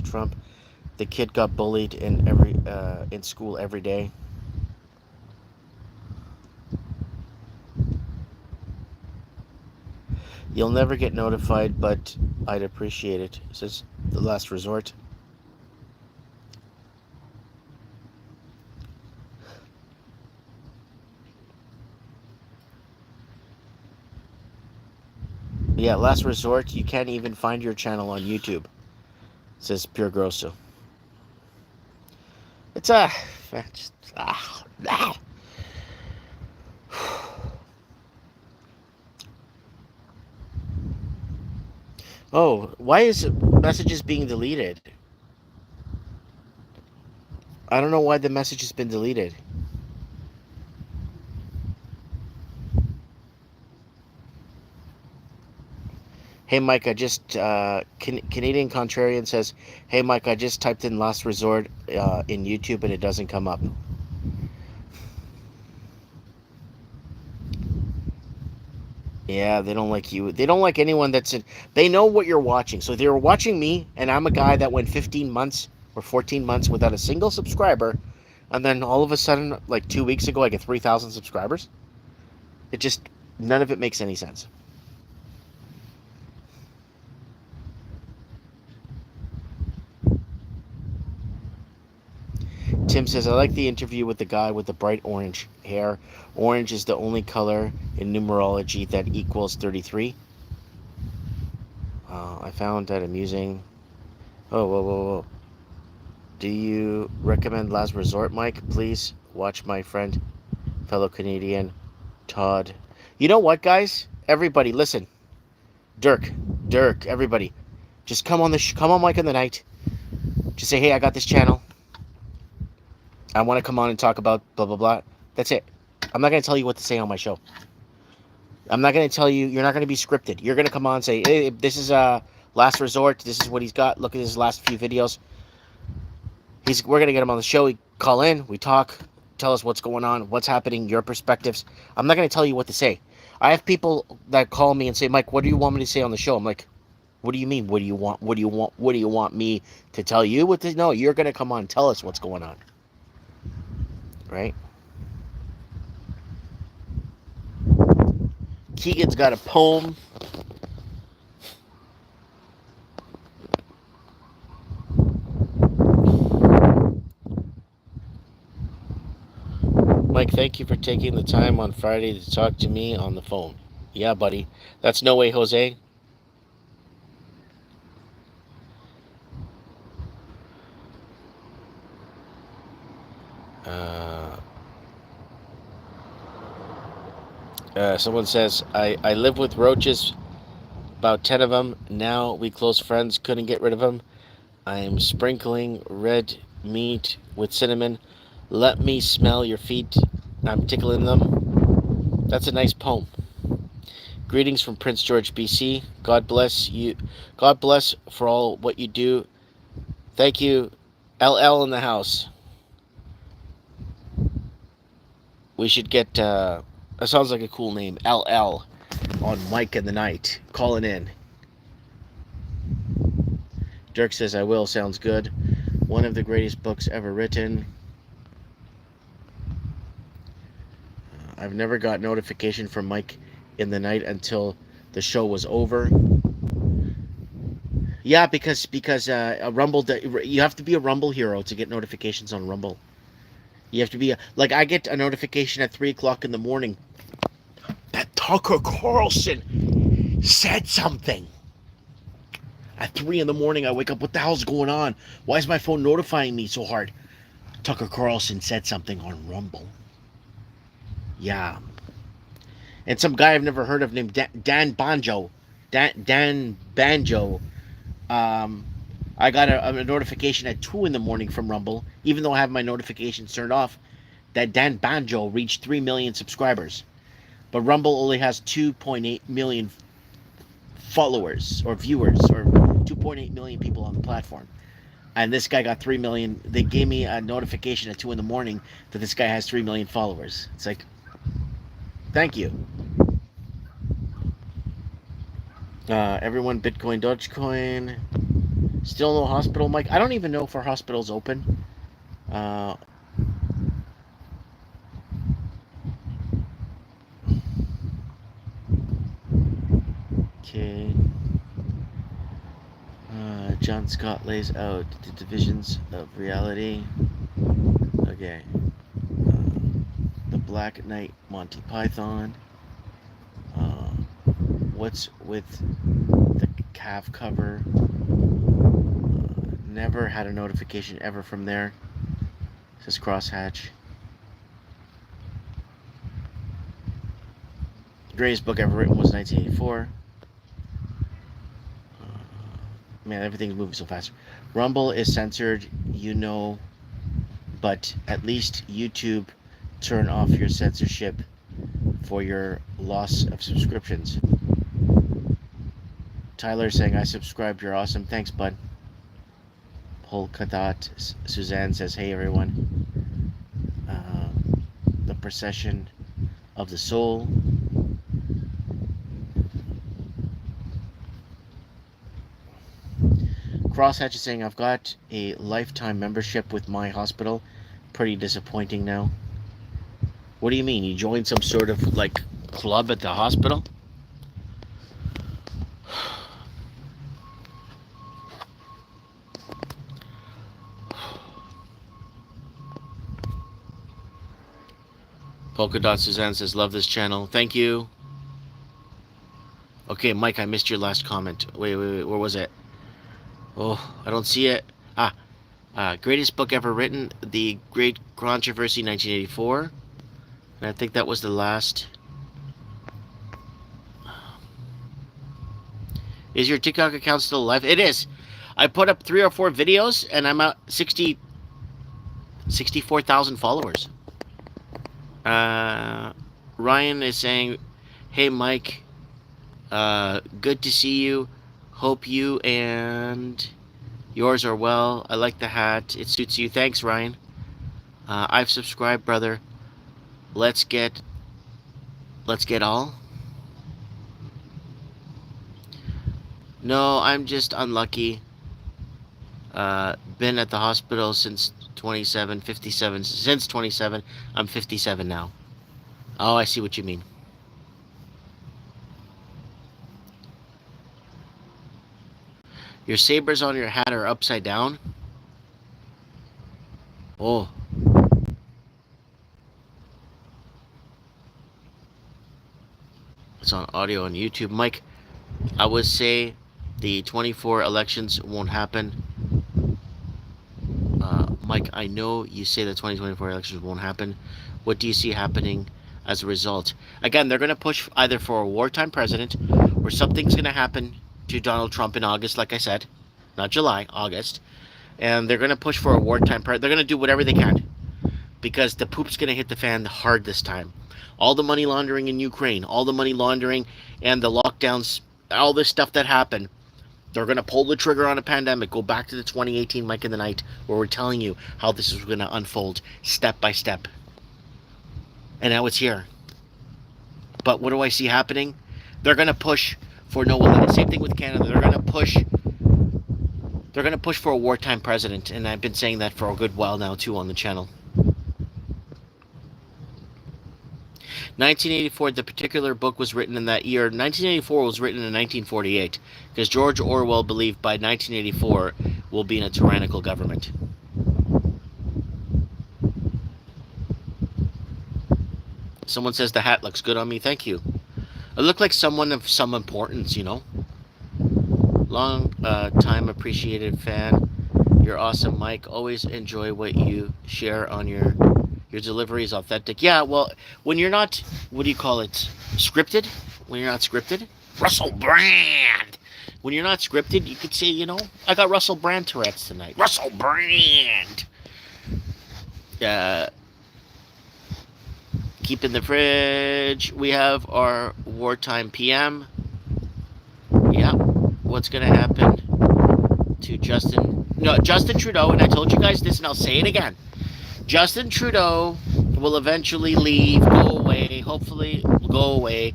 Trump. The kid got bullied in school every day. You'll never get notified, but I'd appreciate it, says The Last Resort. Yeah, Last Resort, you can't even find your channel on YouTube, says Pure Grosso. It's Oh, why is messages being deleted? I don't know why the message has been deleted. Hey Mike, I just Canadian Contrarian says, "Hey Mike, I just typed in Last Resort in YouTube and it doesn't come up." Yeah, they don't like you. They don't like anyone that's in. They know what you're watching. So if you're watching me, and I'm a guy that went 15 months or 14 months without a single subscriber, and then all of a sudden, like 2 weeks ago, I get 3,000 subscribers. It just none of it makes any sense. Tim says, I like the interview with the guy with the bright orange hair. Orange is the only color in numerology that equals 33. I found that amusing. Oh, whoa, whoa, whoa. Do you recommend Last Resort, Mike? Please watch my friend, fellow Canadian, Todd. You know what, guys? Everybody, listen. Dirk, everybody. Just come on come on Mike in the Night. Just say, hey, I got this channel. I want to come on and talk about blah, blah, blah. That's it. I'm not going to tell you what to say on my show. I'm not going to tell you. You're not going to be scripted. You're going to come on and say, hey, this is Last Resort. This is what he's got. Look at his last few videos. We're going to get him on the show. We call in. We talk. Tell us what's going on. What's happening. Your perspectives. I'm not going to tell you what to say. I have people that call me and say, Mike, what do you want me to say on the show? I'm like, what do you mean? What do you want? What do you want? What do you want me to tell you? What to? No, you're going to come on and tell us what's going on. Right? Keegan's got a poem. Mike, thank you for taking the time on Friday to talk to me on the phone. Yeah, buddy. That's no way, Jose. Someone says, I live with roaches, about 10 of them. Now we close friends, couldn't get rid of them. I'm sprinkling red meat with cinnamon. Let me smell your feet. I'm tickling them. That's a nice poem. Greetings from Prince George, BC. God bless you. God bless for all what you do. Thank you. LL in the house. We should get, that sounds like a cool name. LL on Mike in the Night. Calling in. Dirk says, I will. Sounds good. One of the greatest books ever written. I've never got notification from Mike in the Night until the show was over. Yeah, because a Rumble, you have to be a Rumble hero to get notifications on Rumble. You have to be like, I get a notification at 3 o'clock in the morning that Tucker Carlson said something. At 3 in the morning, I wake up. What the hell's going on? Why is my phone notifying me so hard? Tucker Carlson said something on Rumble. Yeah. And some guy I've never heard of named Dan Banjo. Dan Banjo. I got a notification at 2 in the morning from Rumble, even though I have my notifications turned off, that Dan Banjo reached 3 million subscribers. But Rumble only has 2.8 million followers or viewers, or 2.8 million people on the platform. And this guy got 3 million. They gave me a notification at 2 in the morning that this guy has 3 million followers. It's like, thank you. Everyone, Bitcoin, Dogecoin. Still no hospital, Mike. I don't even know if our hospital's open. Okay. John Scott lays out the divisions of reality. Okay. The Black Knight, Monty Python. What's with the calf cover? Never had a notification ever from there. It says crosshatch. The greatest book ever written was 1984. Man, everything's moving so fast. Rumble is censored, you know, but at least YouTube turn off your censorship for your loss of subscriptions. Tyler saying, I subscribed, you're awesome. Thanks, bud. Polkadot Suzanne says, hey, everyone. The procession of the soul. Crosshatch is saying, I've got a lifetime membership with my hospital. Pretty disappointing now. What do you mean? You joined some sort of, like, club at the hospital? Polka Dot Suzanne says, love this channel. Thank you. Okay, Mike, I missed your last comment. Wait, where was it? Oh, I don't see it. Greatest book ever written, The Great Controversy, 1984. And I think that was the last. Is your TikTok account still alive? It is. I put up 3 or 4 videos, and I'm at 64,000 followers. Ryan is saying, hey, Mike, good to see you. Hope you and yours are well. I like the hat. It suits you. Thanks, Ryan. I've subscribed, brother. Let's get all. No, I'm just unlucky. Been at the hospital since 57. Since 27. I'm 57 now. Oh, I see what you mean. Your sabers on your hat are upside down. Oh. It's on audio on YouTube. Mike, I would say the 24 elections won't happen. Mike, I know you say the 2024 elections won't happen. What do you see happening as a result? Again, they're going to push either for a wartime president, or something's going to happen to Donald Trump in August, like I said. Not July, August. And they're going to push for a wartime president. They're going to do whatever they can because the poop's going to hit the fan hard this time. All the money laundering in Ukraine, all the money laundering and the lockdowns, all this stuff that happened, they're going to pull the trigger on a pandemic. Go back to the 2018 Mike in the Night where we're telling you how this is going to unfold step by step. And now it's here. But what do I see happening? They're going to push for no one. Same thing with Canada. They're going to push for a wartime president, and I've been saying that for a good while now too on the channel. 1984, the particular book was written in that year. 1984 was written in 1948 because George Orwell believed by 1984 we'll be in a tyrannical government. Someone says the hat looks good on me. Thank you. I look like someone of some importance, you know. Long time appreciated fan. You're awesome, Mike. Always enjoy what you share on your delivery is authentic. Yeah, well, when you're not, what do you call it, scripted? When you're not scripted? Russell Brand! When you're not scripted, you could say, you know, I got Russell Brand Tourette's tonight. Russell Brand! Keep in the fridge. We have our wartime PM. Yeah. What's going to happen to Justin Trudeau, and I told you guys this and I'll say it again. Justin Trudeau will eventually leave, go away, hopefully go away,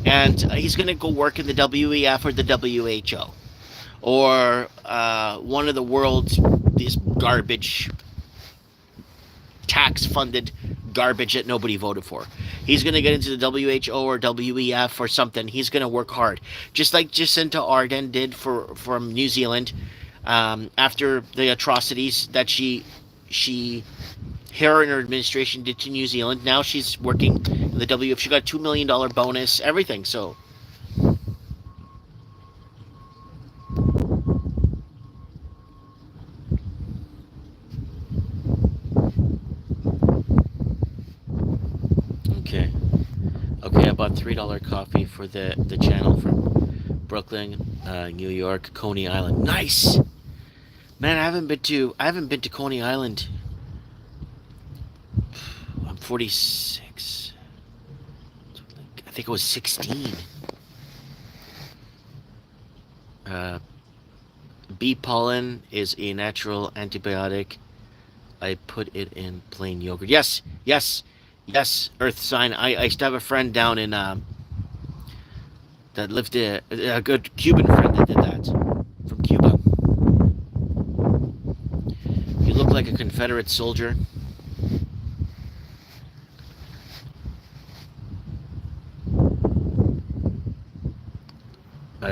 and he's going to go work in the WEF or the WHO or one of the world's these garbage tax-funded garbage that nobody voted for. He's going to get into the WHO or WEF or something. He's going to work hard. Just like Jacinta Ardern did from New Zealand after the atrocities that her and her administration did to New Zealand. Now she's working in the WEF. She got a $2 million bonus, everything. So Okay, I bought $3 coffee for the channel from Brooklyn, New York, Coney Island. Nice, man. I haven't been to Coney Island. I'm 46. I think I was 16. Bee pollen is a natural antibiotic. I put it in plain yogurt. Yes. Earth sign. I used to have a friend down in that lived a good Cuban friend that did that from Cuba. You look like a Confederate soldier.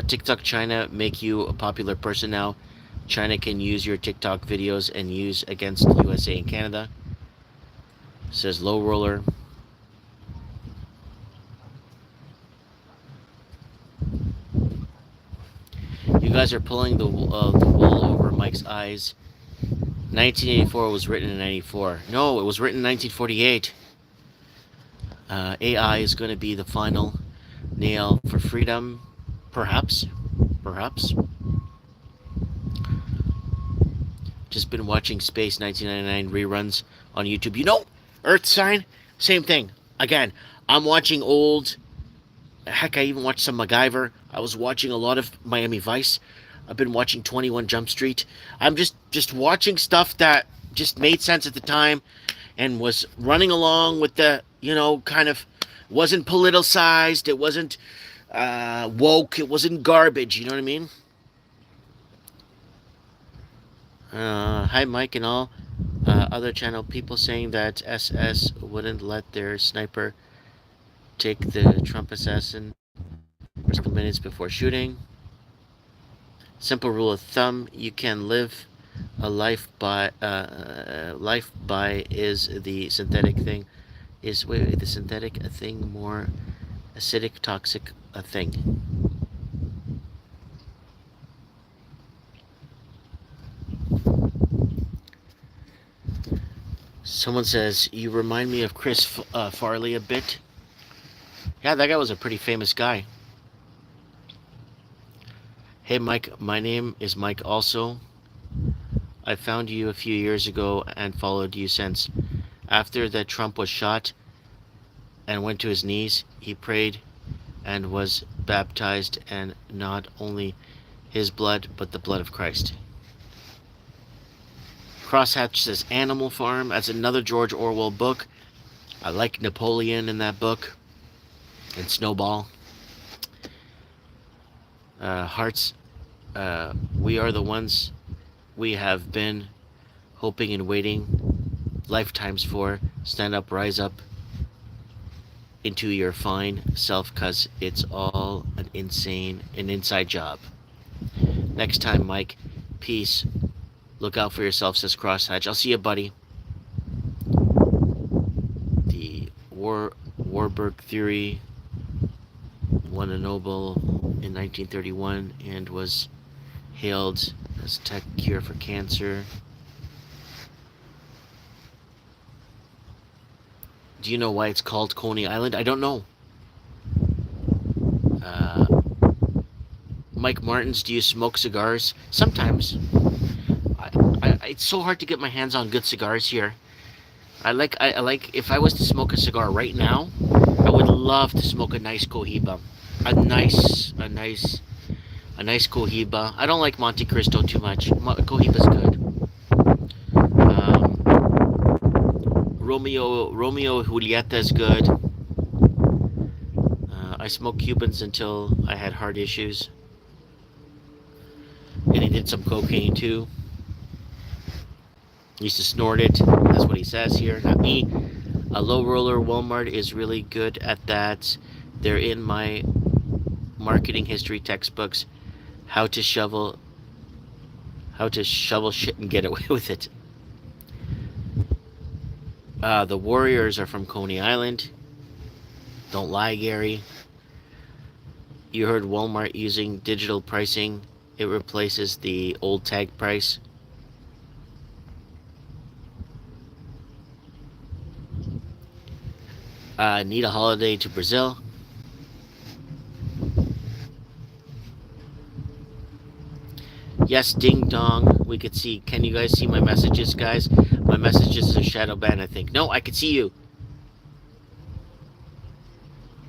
TikTok China make you a popular person now. China can use your TikTok videos and use against USA and Canada. Says low roller. You guys are pulling the wool over Mike's eyes. 1984 was written in 94. No, it was written in 1948. AI is going to be the final nail for freedom. Perhaps. Just been watching Space 1999 reruns on YouTube. You know, Earth sign, same thing. Again, I'm watching old. Heck, I even watched some MacGyver. I was watching a lot of Miami Vice. I've been watching 21 Jump Street. I'm just watching stuff that just made sense at the time and was running along with the, you know, kind of wasn't politicized. It wasn't woke. It wasn't garbage. You know what I mean? Hi, Mike and all. Other channel people saying that SS wouldn't let their sniper take the Trump assassin for several minutes before shooting. Simple rule of thumb: you can live a life by is the synthetic thing. Is the synthetic a thing more acidic, toxic a thing? Someone says, you remind me of Chris Farley a bit. Yeah, that guy was a pretty famous guy. Hey, Mike, my name is Mike also. I found you a few years ago and followed you since. After that Trump was shot and went to his knees, he prayed and was baptized, and not only his blood, but the blood of Christ. Crosshatch says Animal Farm. That's another George Orwell book. I like Napoleon in that book, and Snowball. Hearts, we are the ones we have been hoping and waiting lifetimes for. Stand up, rise up into your fine self, cause it's all an inside job. Next time, Mike. Peace. Look out for yourself, says Crosshatch. I'll see you, buddy. The Warburg theory won a Nobel in 1931 and was hailed as tech cure for cancer. Do you know why it's called Coney Island? I don't know. Mike Martins, do you smoke cigars? Sometimes. It's so hard to get my hands on good cigars here. I like if I was to smoke a cigar right now, I would love to smoke a nice Cohiba. A nice Cohiba. I don't like Monte Cristo too much. Cohiba's good. Romeo Julieta is good. I smoked Cubans until I had heart issues. And he did some cocaine too. He used to snort it. That's what he says here, not me. A low roller Walmart is really good at that. They're in my marketing history textbooks. How to shovel shit and get away with it. The Warriors are from Coney Island. Don't lie, Gary. You heard Walmart using digital pricing. It replaces the old tag price. Need a holiday to Brazil. Yes, ding dong. We could see. Can you guys see my messages, guys? My messages are shadow banned, I think. No, I could see you.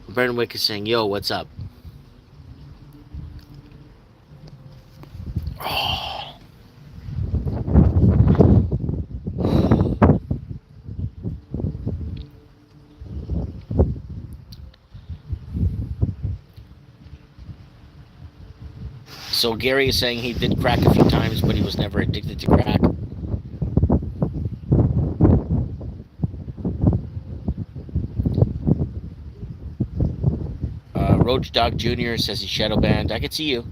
Brendan Wick is saying, yo, what's up? Oh. So Gary is saying he did crack a few times, but he was never addicted to crack. Roach Dog Jr. says he's shadow banned. I can see you.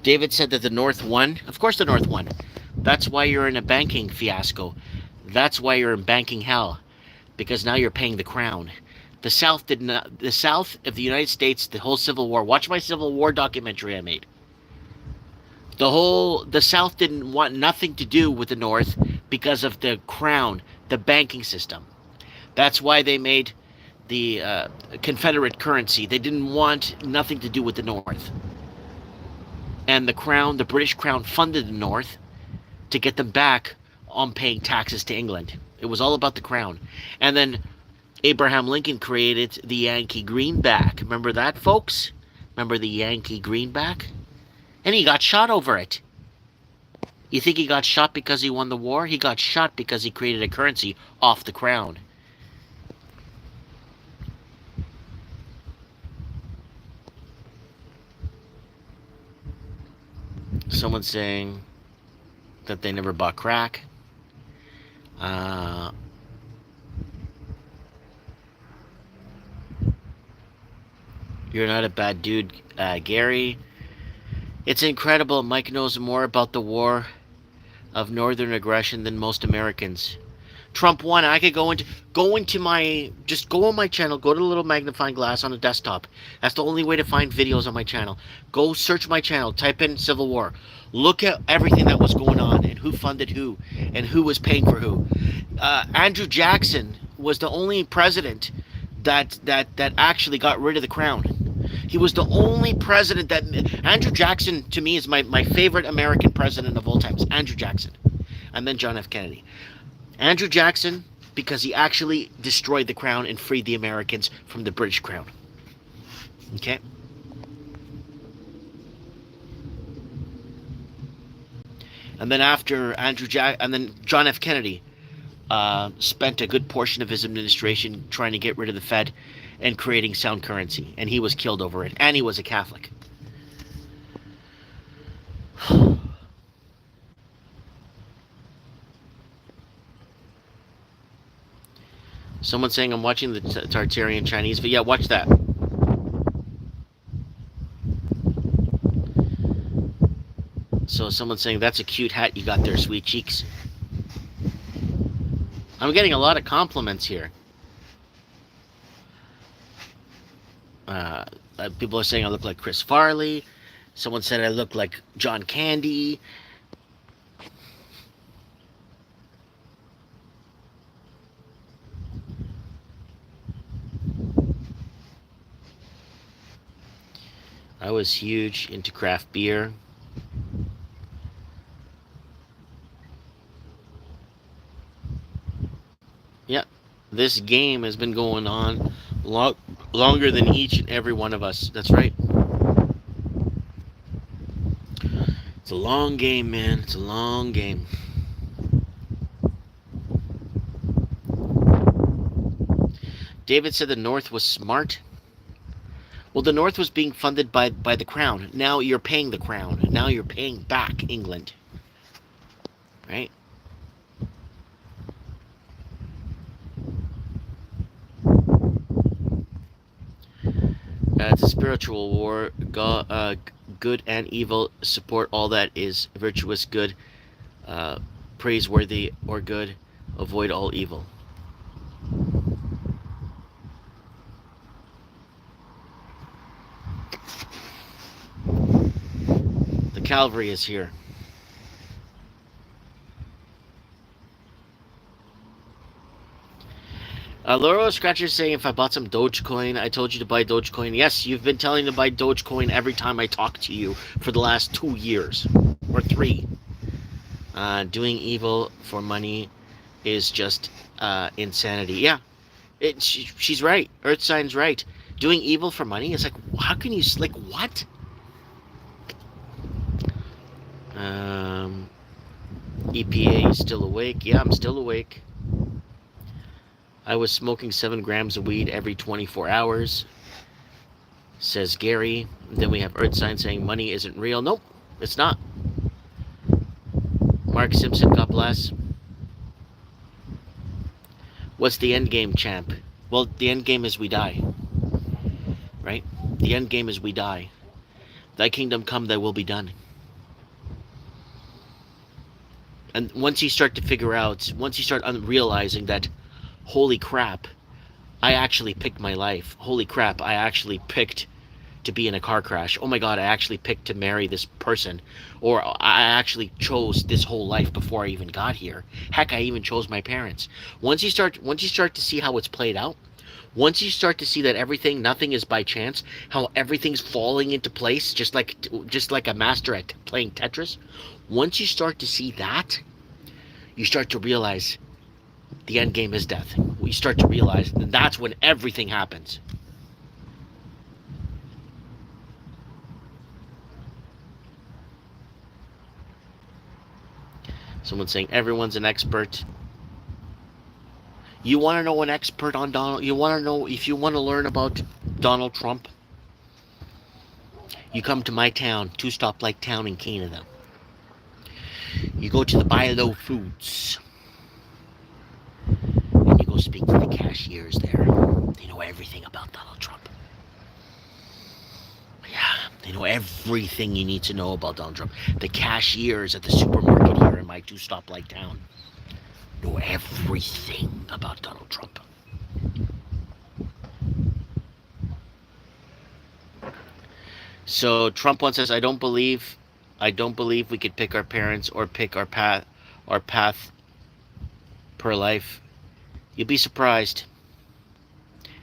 David said that the North won. Of course the North won. That's why you're in a banking fiasco. That's why you're in banking hell. Because now you're paying the crown. The South did not. The South of the United States, the whole Civil War. Watch my Civil War documentary I made. The South didn't want nothing to do with the North because of the crown, the banking system. That's why they made the Confederate currency. They didn't want nothing to do with the North. And the crown, the British crown, funded the North to get them back on paying taxes to England. It was all about the crown. And then Abraham Lincoln created the Yankee greenback. Remember that, folks? Remember the Yankee greenback? And he got shot over it. You think he got shot because he won the war? He got shot because he created a currency off the crown. Someone's saying that they never bought crack. You're not a bad dude, Gary. It's incredible. Mike knows more about the war of northern aggression than most Americans. Trump won. I could go into my, just go on my channel, go to the little magnifying glass on the desktop. That's the only way to find videos on my channel. Go search my channel, type in Civil War. Look at everything that was going on and who funded who and who was paying for who. Andrew Jackson was the only president that actually got rid of the crown. He was the only president that Andrew Jackson to me is my favorite American president of all times. Andrew Jackson, and then John F. Kennedy. Andrew Jackson because he actually destroyed the crown and freed the Americans from the British crown. Okay. And then and then John F. Kennedy spent a good portion of his administration trying to get rid of the Fed and creating sound currency, and he was killed over it, and he was a Catholic. Someone's saying I'm watching the Tartarian Chinese video. Yeah, watch that. So someone's saying that's a cute hat you got there, sweet cheeks. I'm getting a lot of compliments here. People are saying I look like Chris Farley. Someone said I look like John Candy. I was huge into craft beer. Yeah, this game has been going on longer than each and every one of us. That's right. It's a long game, man. It's a long game. David said the North was smart. Well, the North was being funded by the Crown. Now you're paying the Crown. Now you're paying back England. Right? It's a spiritual war. Good and evil support all that is virtuous, good, praiseworthy, or good. Avoid all evil. The cavalry is here. Laura Scratcher is saying if I bought some Dogecoin, I told you to buy Dogecoin. Yes, you've been telling to buy Dogecoin every time I talk to you for the last 2 years. Or 3. Doing evil for money is just insanity. Yeah, she's right. Earth Sign's right. Doing evil for money is like, how can you, like, what? EPA is still awake. Yeah, I'm still awake. I was smoking 7 grams of weed every 24 hours, says Gary. Then we have Earth Sign saying money isn't real. Nope, it's not. Mark Simpson, God bless. What's the end game, champ? Well, the end game is we die. Right? The end game is we die. Thy kingdom come, thy will be done. And once you start to figure out, once you start realizing that, holy crap, I actually picked my life. Holy crap, I actually picked to be in a car crash. Oh my God, I actually picked to marry this person. Or I actually chose this whole life before I even got here. Heck, I even chose my parents. Once you start to see how it's played out, once you start to see that nothing is by chance, how everything's falling into place, just like a master at playing Tetris. Once you start to see that, you start to realize the end game is death. We start to realize that that's when everything happens. Someone's saying everyone's an expert. You want to know an expert on Donald? You want to know if you want to learn about Donald Trump? You come to my town, 2-stoplight town in Canada. You go to the Buy Low Foods. And you go speak to the cashiers there. They know everything about Donald Trump. Yeah, they know everything you need to know about Donald Trump. The cashiers at the supermarket here in my 2-stoplight town know everything about Donald Trump. So Trump once says, I don't believe we could pick our parents or pick our path per life. You'll be surprised.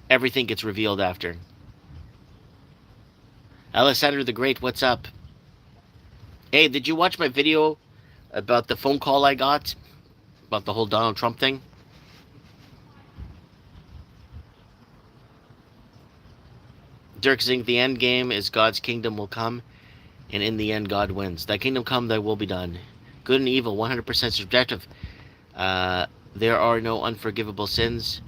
Everything gets revealed after. Alessandro the Great, what's up? Hey, did you watch my video about the phone call I got about the whole Donald Trump thing? Dirk Zink, the end game is God's kingdom will come, and in the end, God wins. Thy kingdom come, thy will be done. Good and evil, 100% subjective. There are no unforgivable sins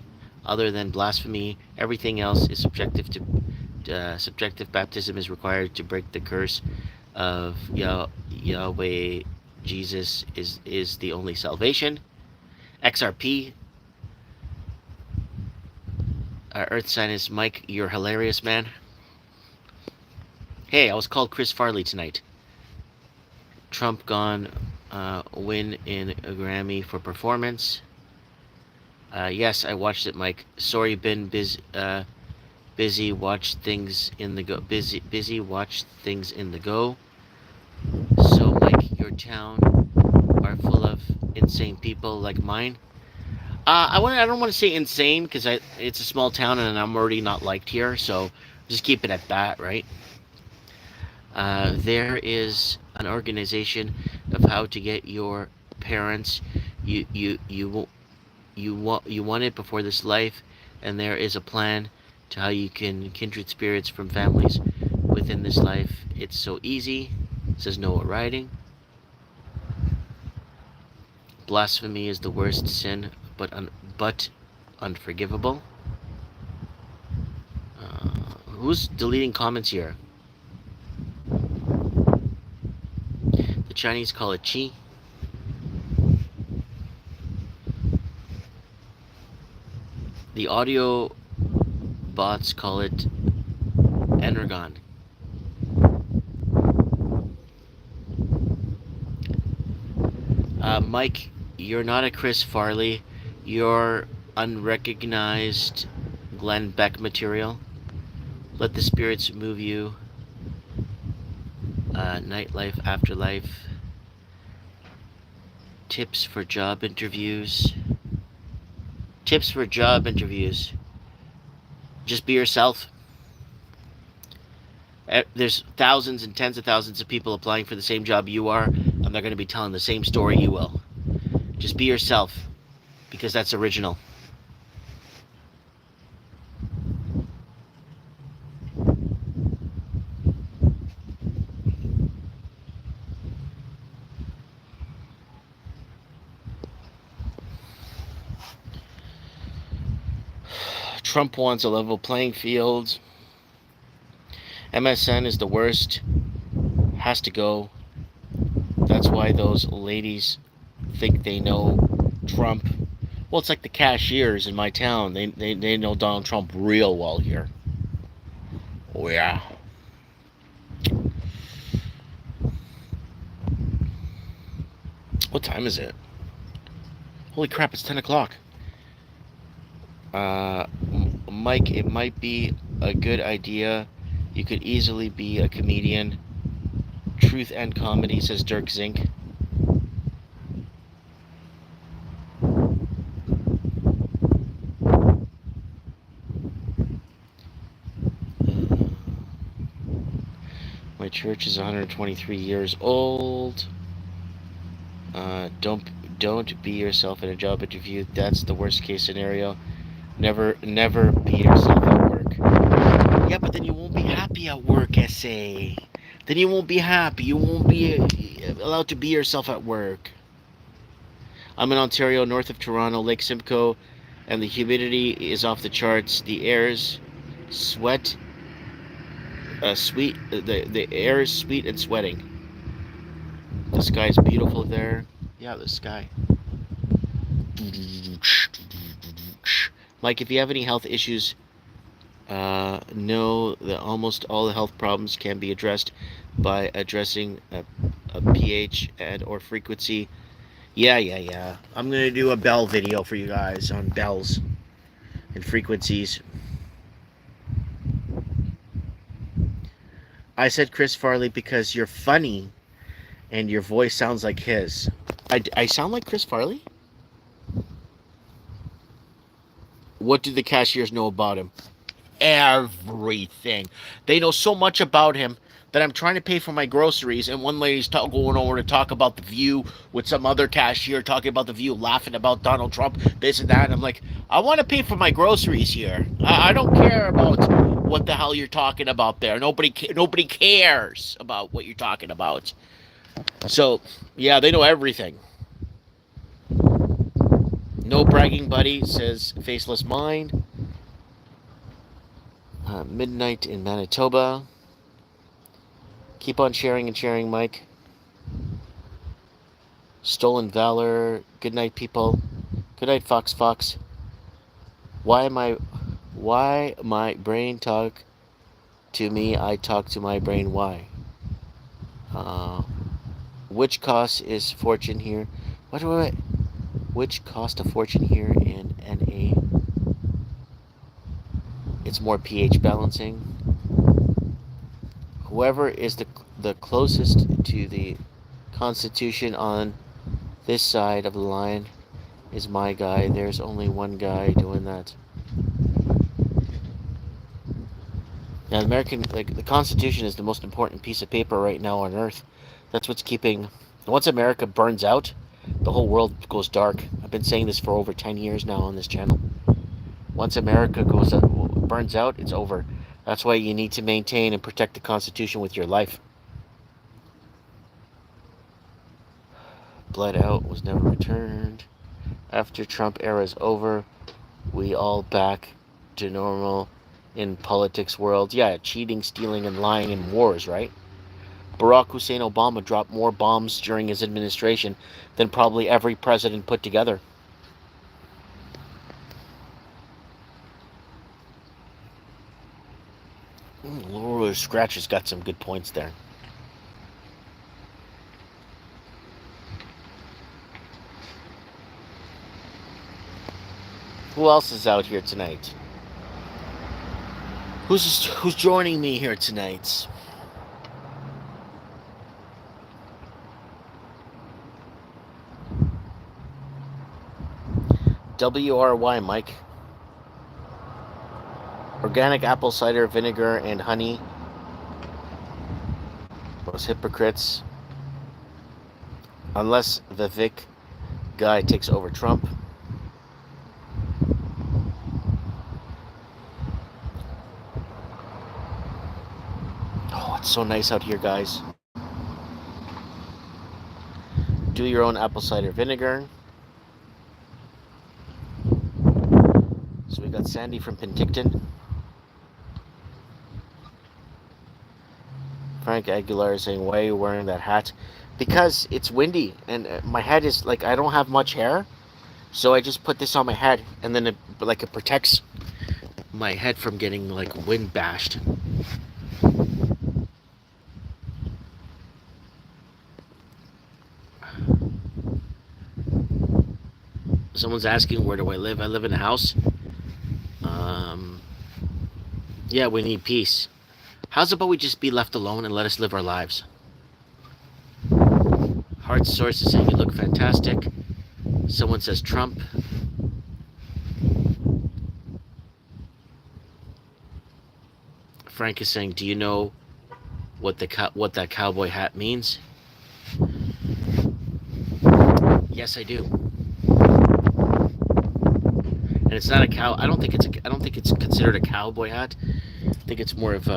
other than blasphemy. Everything else is subjective. Subjective baptism is required to break the curse of Yahweh. Jesus is the only salvation. XRP. Earth sign is Mike. You're hilarious, man. Hey, I was called Chris Farley tonight. Trump gone. Win in a Grammy for performance. Yes, I watched it, Mike. Sorry, been busy. Watch things in the go. Busy. Watch things in the go. So, Mike, your town are full of insane people like mine. I don't want to say insane because it's a small town and I'm already not liked here. So, just keep it at that, right? There is an organization of how to get your parents. You want it before this life, and there is a plan to how you can kindred spirits from families within this life. It's so easy. It says Noah writing. Blasphemy is the worst sin, but unforgivable. Who's deleting comments here? The Chinese call it qi. The audio bots call it energon. Mike, you're not a Chris Farley. You're unrecognized Glenn Beck material. Let the spirits move you. Nightlife, afterlife. Tips for job interviews. Tips for job interviews. Just be yourself. There's thousands and tens of thousands of people applying for the same job you are, and they're going to be telling the same story you will. Just be yourself, because that's original. Trump wants a level playing field. MSN is the worst. Has to go. That's why those ladies think they know Trump. Well, it's like the cashiers in my town. They know Donald Trump real well here. Oh, yeah. What time is it? Holy crap, it's 10 o'clock. Mike, it might be a good idea. You could easily be a comedian. Truth and comedy, says Dirk Zink. My church is 123 years old. Don't be yourself in a job interview. That's the worst case scenario. Never be yourself at work. Yeah, but then you won't be happy at work, SA. Then you won't be happy. You won't be allowed to be yourself at work. I'm in Ontario, north of Toronto, Lake Simcoe, and the humidity is off the charts. The air's sweet. The air is sweet and sweating. The sky's beautiful there. Yeah, the sky. Mike, if you have any health issues, know that almost all the health problems can be addressed by addressing a pH and or frequency. Yeah. I'm going to do a bell video for you guys on bells and frequencies. I said Chris Farley because you're funny and your voice sounds like his. I sound like Chris Farley? What do the cashiers know about him? everything. They know so much about him that I'm trying to pay for my groceries, and one lady's going over to talk about the View with some other cashier, talking about the View, laughing about Donald Trump, this and that. And I'm like, I want to pay for my groceries here. I don't care about what the hell you're talking about there. Nobody cares about what you're talking about. So yeah, they know everything. No bragging, buddy, says Faceless Mind. Midnight in Manitoba. Keep on sharing and sharing, Mike. Stolen Valor. Good night, people. Good night, Fox Fox. Why my brain talk to me? I talk to my brain. Why? Uh, which cost is fortune here? What? Which cost a fortune here in NA? It's more pH balancing. Whoever is the closest to the Constitution on this side of the line is my guy. There's only one guy doing that. Now, the Constitution is the most important piece of paper right now on Earth. That's what's keeping. Once America burns out, the whole world goes dark. I've been saying this for over 10 years now on this channel. Once America burns out, it's over. That's why you need to maintain and protect the Constitution with your life. Bled out was never returned. After Trump era is over, we all back to normal in politics world. Yeah, cheating, stealing, and lying in wars, right? Barack Hussein Obama dropped more bombs during his administration than probably every president put together. Laura Scratch has got some good points there. Who else is out here tonight? Who's joining me here tonight? WRY Mike. Organic apple cider vinegar and honey. Those hypocrites. Unless the Vic guy takes over Trump. Oh, it's so nice out here, guys. Do your own apple cider vinegar. So we got Sandy from Penticton. Frank Aguilar is saying, why are you wearing that hat? Because it's windy and my head is like, I don't have much hair. So I just put this on my head and then it protects my head from getting like wind bashed. Someone's asking, where do I live? I live in a house. Yeah, we need peace. How's about we just be left alone and let us live our lives? Heart Source is saying you look fantastic. Someone says Trump. Frank is saying, do you know what that cowboy hat means? Yes, I do. And it's not a cow. I don't think it's considered a cowboy hat. I think it's more of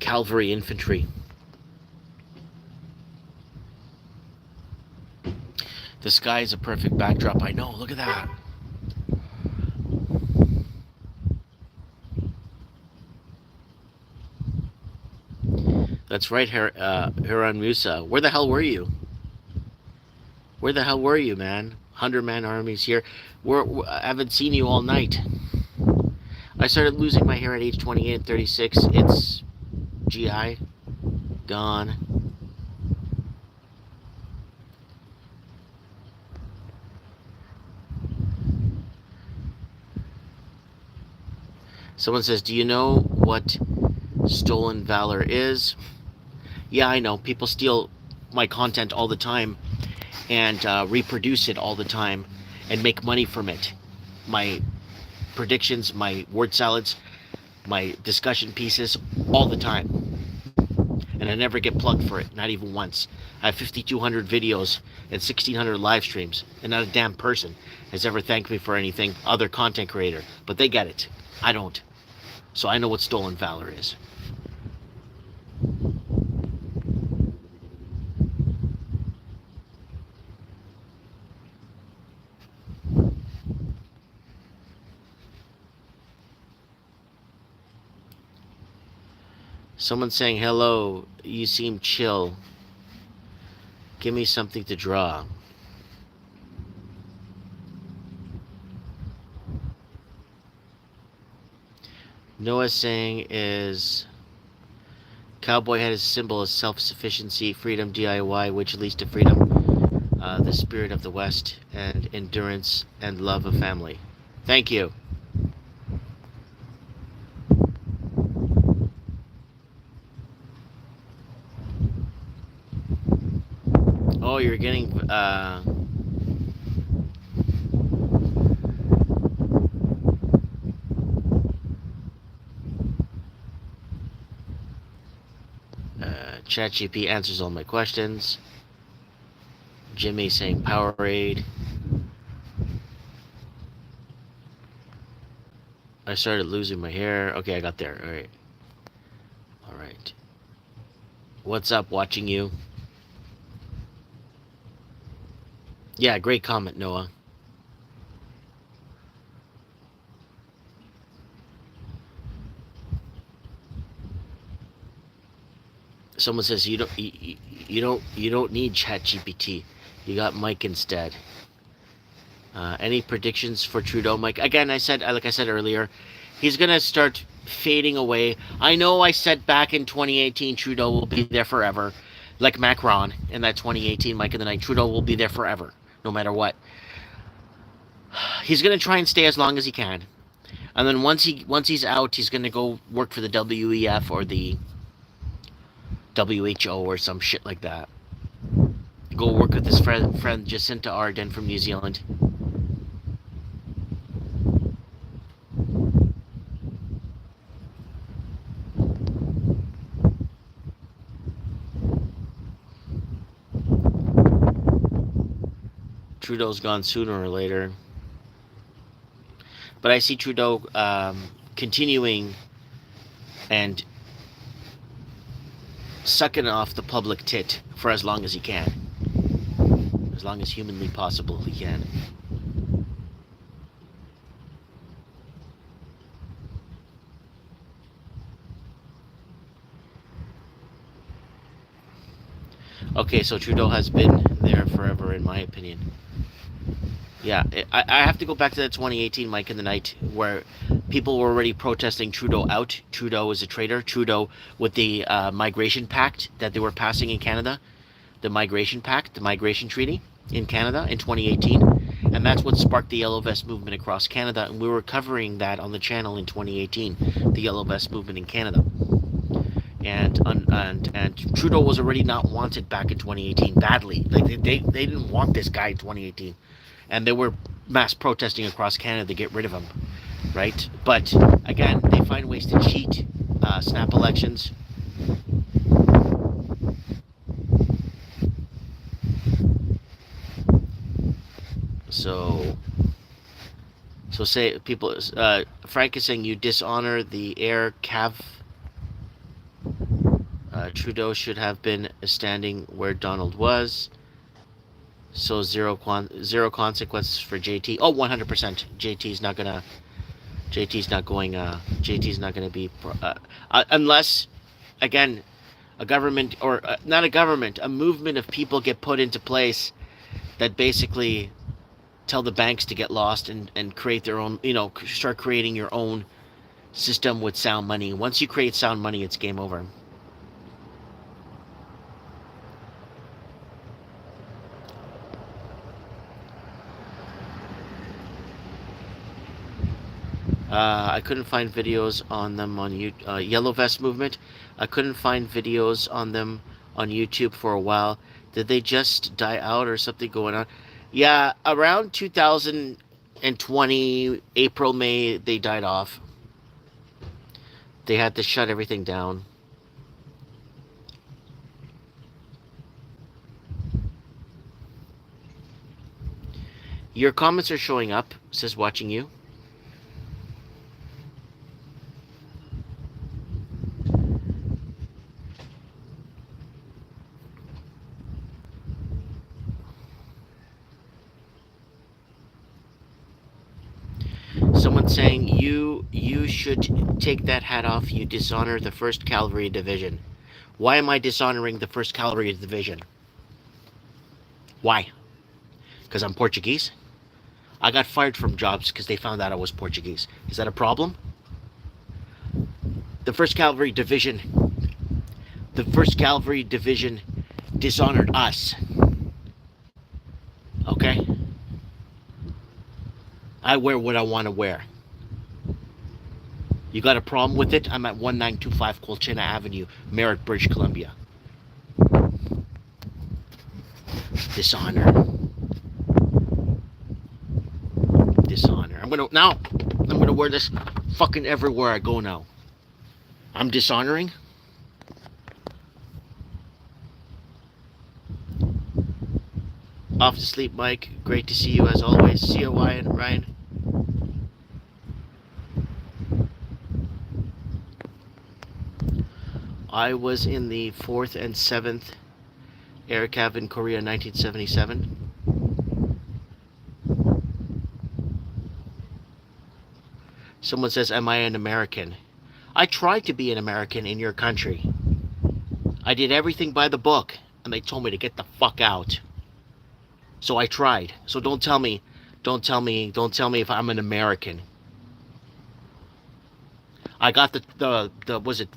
cavalry infantry. The sky is a perfect backdrop. I know. Look at that. That's right, Hiran Musa. Where the hell were you? Where the hell were you, man? 100-man armies here. I haven't seen you all night. I started losing my hair at age 28 and 36. It's GI. Gone. Someone says, do you know what stolen valor is? Yeah, I know. People steal my content all the time and reproduce it all the time and make money from it. My predictions, my word salads, my discussion pieces all the time. And I never get plugged for it, not even once. I have 5,200 videos and 1,600 live streams, and not a damn person has ever thanked me for anything, other content creator. But they get it. I don't. So I know what stolen valor is. Someone saying, hello, you seem chill. Give me something to draw. Noah saying is, cowboy had his symbol as self-sufficiency, freedom, DIY, which leads to freedom, the spirit of the West, and endurance and love of family. Thank you. Oh, you're getting ChatGPT answers all my questions. Jimmy saying Powerade. I started losing my hair. Okay, I got there. All right. All right. What's up? Watching you. Yeah, great comment, Noah. Someone says you don't need ChatGPT. You got Mike instead. Any predictions for Trudeau, Mike? Again, like I said earlier, he's gonna start fading away. I know I said back in 2018 Trudeau will be there forever, like Macron in that 2018 Mike in the Night. Trudeau will be there forever, no matter what. He's gonna try and stay as long as he can, and then once he's out, he's gonna go work for the WEF or the WHO or some shit like that. Go work with his friend Jacinta Ardern from New Zealand. Trudeau's gone sooner or later. But I see Trudeau continuing and sucking off the public tit for as long as he can. As long as humanly possible he can. Okay, so Trudeau has been there forever, in my opinion. Yeah, I have to go back to that 2018 Mike in the Night where people were already protesting Trudeau out. Trudeau is a traitor. Trudeau with the migration pact that they were passing in Canada. The migration pact, the migration treaty in Canada in 2018. And that's what sparked the Yellow Vest movement across Canada. And we were covering that on the channel in 2018, the Yellow Vest movement in Canada. And Trudeau was already not wanted back in 2018 badly. Like they didn't want this guy in 2018. And they were mass protesting across Canada to get rid of him, right? But again, they find ways to cheat, snap elections. So say people. Frank is saying you dishonor the air cav. Trudeau should have been standing where Donald was. So zero consequences for JT. Oh, 100%. JT's not going. JT's not gonna be unless, again, a government or not a government, a movement of people get put into place that basically tell the banks to get lost and create their own. Start creating your own system with sound money. Once you create sound money, it's game over. I couldn't find videos on them on Yellow Vest movement. I couldn't find videos on them on YouTube for a while. Did they just die out or something going on? Yeah, around 2000, In 20 April, May, they died off. They had to shut everything down. Your comments are showing up, says watching you. Someone saying you should take that hat off. You dishonor the 1st Cavalry Division. Why am I dishonoring the 1st Cavalry Division? Why? Because I'm Portuguese? I got fired from jobs because they found out I was Portuguese. Is that a problem? The 1st Cavalry Division, the 1st Cavalry Division dishonored us. Okay? I wear what I want to wear. You got a problem with it? I'm at 1925 Colchina Avenue, Merritt, British Columbia. Dishonor. Dishonor. I'm gonna wear this fucking everywhere I go now. I'm dishonoring? Off to sleep, Mike. Great to see you as always. See you, Ryan. I was in the 4th and 7th Air Cav in Korea in 1977. Someone says, am I an American? I tried to be an American in your country. I did everything by the book, and they told me to get the fuck out. So I tried. So don't tell me if I'm an American. I got the was it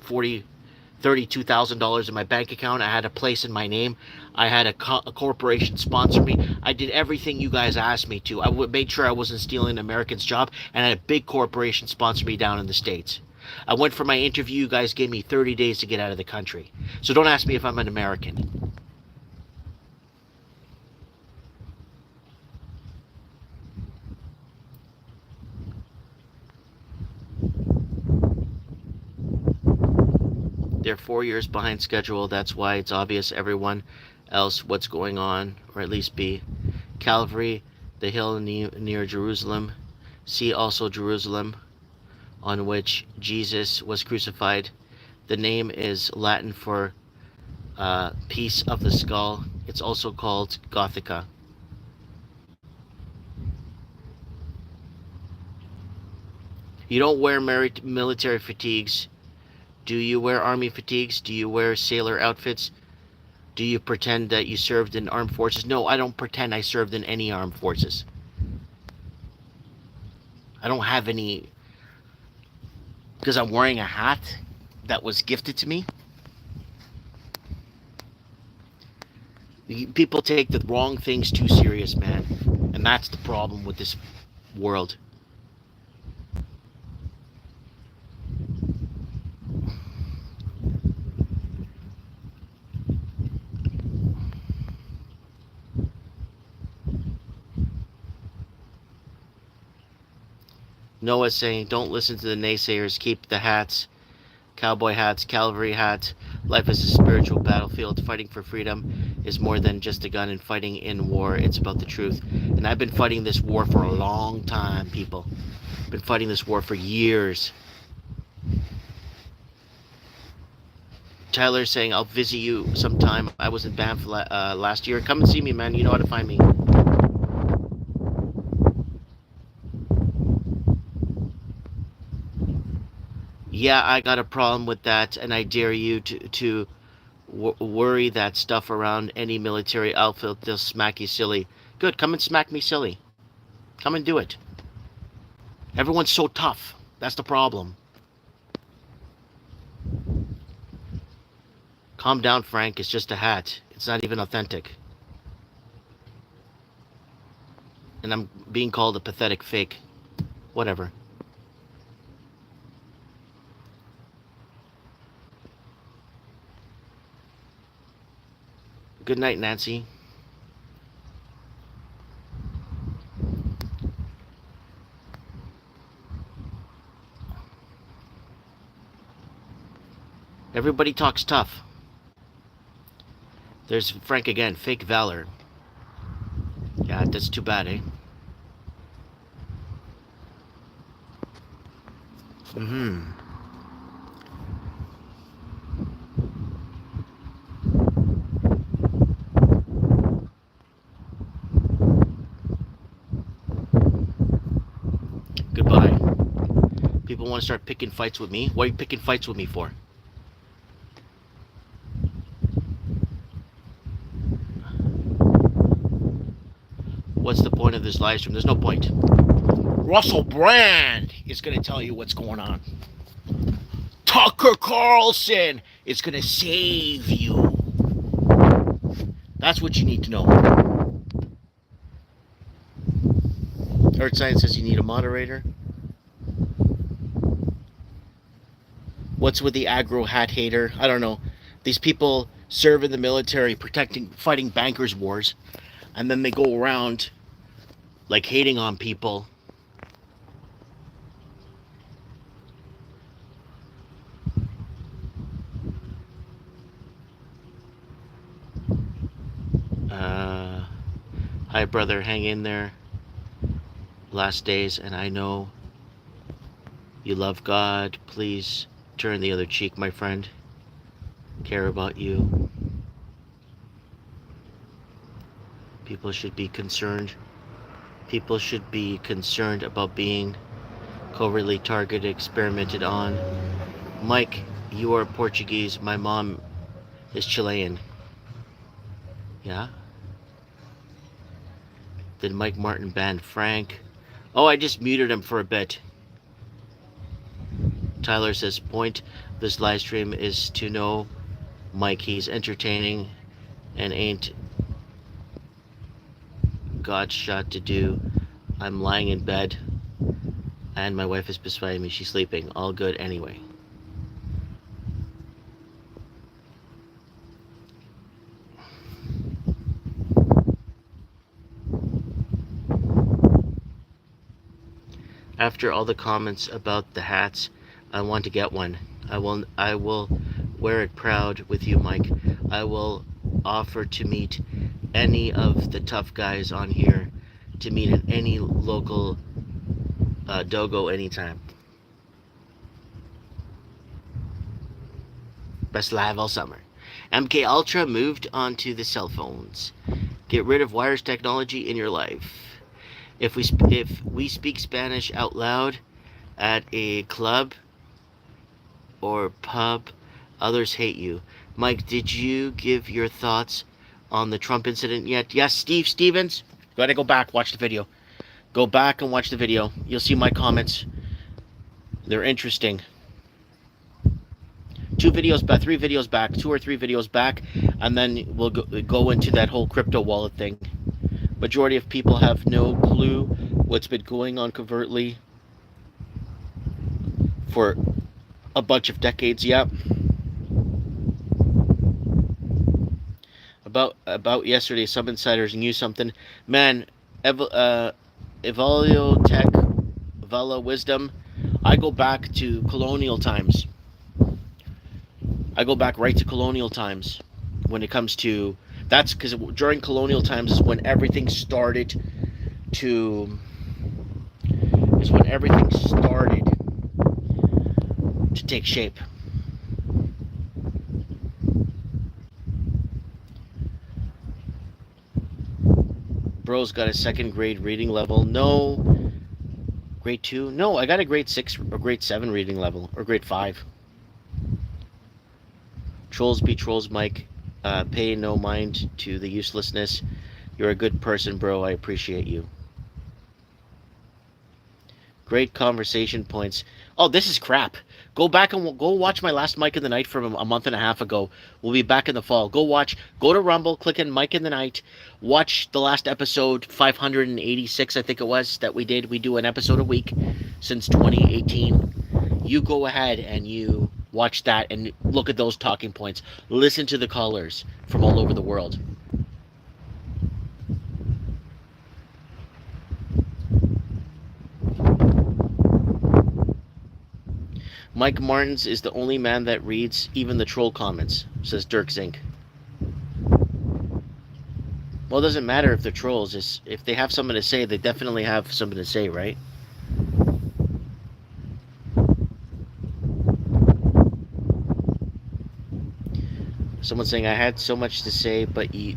$32,000 in my bank account. I had a place in my name. I had a corporation sponsor me. I did everything you guys asked me to. I made sure I wasn't stealing an American's job, and I had a big corporation sponsor me down in the States. I went for my interview. You guys gave me 30 days to get out of the country. So don't ask me if I'm an American. They're 4 years behind schedule. That's why it's obvious everyone else what's going on, or at least be. Calvary, the hill near Jerusalem. See also Jerusalem, on which Jesus was crucified. The name is Latin for piece of the skull. It's also called Gothica. You don't wear military fatigues. Do you wear army fatigues? Do you wear sailor outfits? Do you pretend that you served in armed forces? No, I don't pretend I served in any armed forces. I don't have any, because I'm wearing a hat that was gifted to me. People take the wrong things too serious, man. And that's the problem with this world. Noah's saying, don't listen to the naysayers. Keep the hats. Cowboy hats, cavalry hats. Life is a spiritual battlefield. Fighting for freedom is more than just a gun, and fighting in war. It's about the truth. And I've been fighting this war for a long time, people. I've been fighting this war for years. Tyler's saying, I'll visit you sometime. I was in Banff last year. Come and see me, man. You know how to find me. Yeah, I got a problem with that, and I dare you to worry that stuff around any military outfit. They'll smack you silly. Good, come and smack me silly. Come and do it. Everyone's so tough. That's the problem. Calm down, Frank. It's just a hat. It's not even authentic. And I'm being called a pathetic fake. Whatever. Good night, Nancy. Everybody talks tough. There's Frank again. Fake valor. Yeah, that's too bad, eh? Mm-hmm. Goodbye. People want to start picking fights with me. What are you picking fights with me for? What's the point of this live stream? There's no point. Russell Brand is going to tell you what's going on. Tucker Carlson is going to save you. That's what you need to know. Earth Science says you need a moderator. What's with the aggro hat hater? I don't know. These people serve in the military, fighting bankers' wars, and then they go around like hating on people. Hi, brother. Hang in there. Last days, and I know you love God. Please turn the other cheek, my friend. Care about you. People should be concerned. People should be concerned about being covertly targeted, experimented on. Mike, you are Portuguese. My mom is Chilean. Yeah? Did Mike Martin ban Frank? Oh, I just muted him for a bit. Tyler says, point of this live stream is to know Mike. He's entertaining and ain't got shot to do. I'm lying in bed and my wife is beside me. She's sleeping. All good anyway. After all the comments about the hats, I want to get one. I will wear it proud with you, Mike. I will offer to meet any of the tough guys on here, to meet at any local dogo anytime. Best live all summer. MK Ultra moved onto the cell phones. Get rid of wireless technology in your life. If we speak Spanish out loud at a club or pub, others hate you. Mike, did you give your thoughts on the Trump incident yet? Yes, Steve Stevens. You gotta go back, watch the video. Go back and watch the video. You'll see my comments. They're interesting. 3 videos back, 2 or 3 videos back, and then we'll go into that whole crypto wallet thing. Majority of people have no clue what's been going on covertly for a bunch of decades. Yeah. About yesterday, some insiders knew something. Man, Evolio Tech, Vala Wisdom. I go back to colonial times. I go back right to colonial times when it comes to. That's because during colonial times is when everything started to take shape. Bro's got a 2nd grade reading level. No. Grade 2? No, I got a grade 6 or grade 7 reading level. Or grade 5. Trolls be trolls, Mike. Pay no mind to the uselessness. You're a good person, bro. I appreciate you. Great conversation points. Oh, this is crap. Go back and go watch my last Mike in the Night from a month and a half ago. We'll be back in the fall. Go to Rumble, click in Mike in the Night. Watch the last episode, 586, I think it was, that we did. We do an episode a week since 2018. You go ahead and you watch that and look at those talking points. Listen to the callers from all over the world. Mike Martins is the only man that reads even the troll comments, says Dirk Zink. Well, it doesn't matter if they're trolls. If they have something to say, they definitely have something to say, right? Someone's saying, I had so much to say, but to you,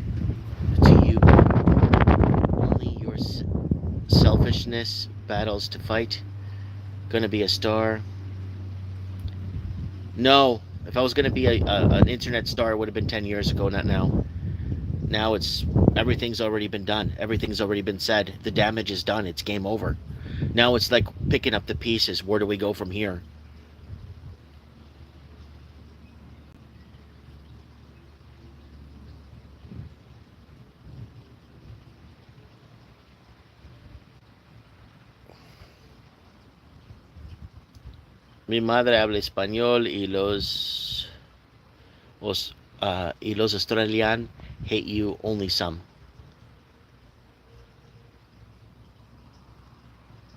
only your selfishness battles to fight. Gonna be a star. No, if I was gonna be an internet star, it would have been 10 years ago, not now. Now it's everything's already been done. Everything's already been said. The damage is done. It's game over. Now it's like picking up the pieces. Where do we go from here? Mi madre habla español y los Australian hate you only some.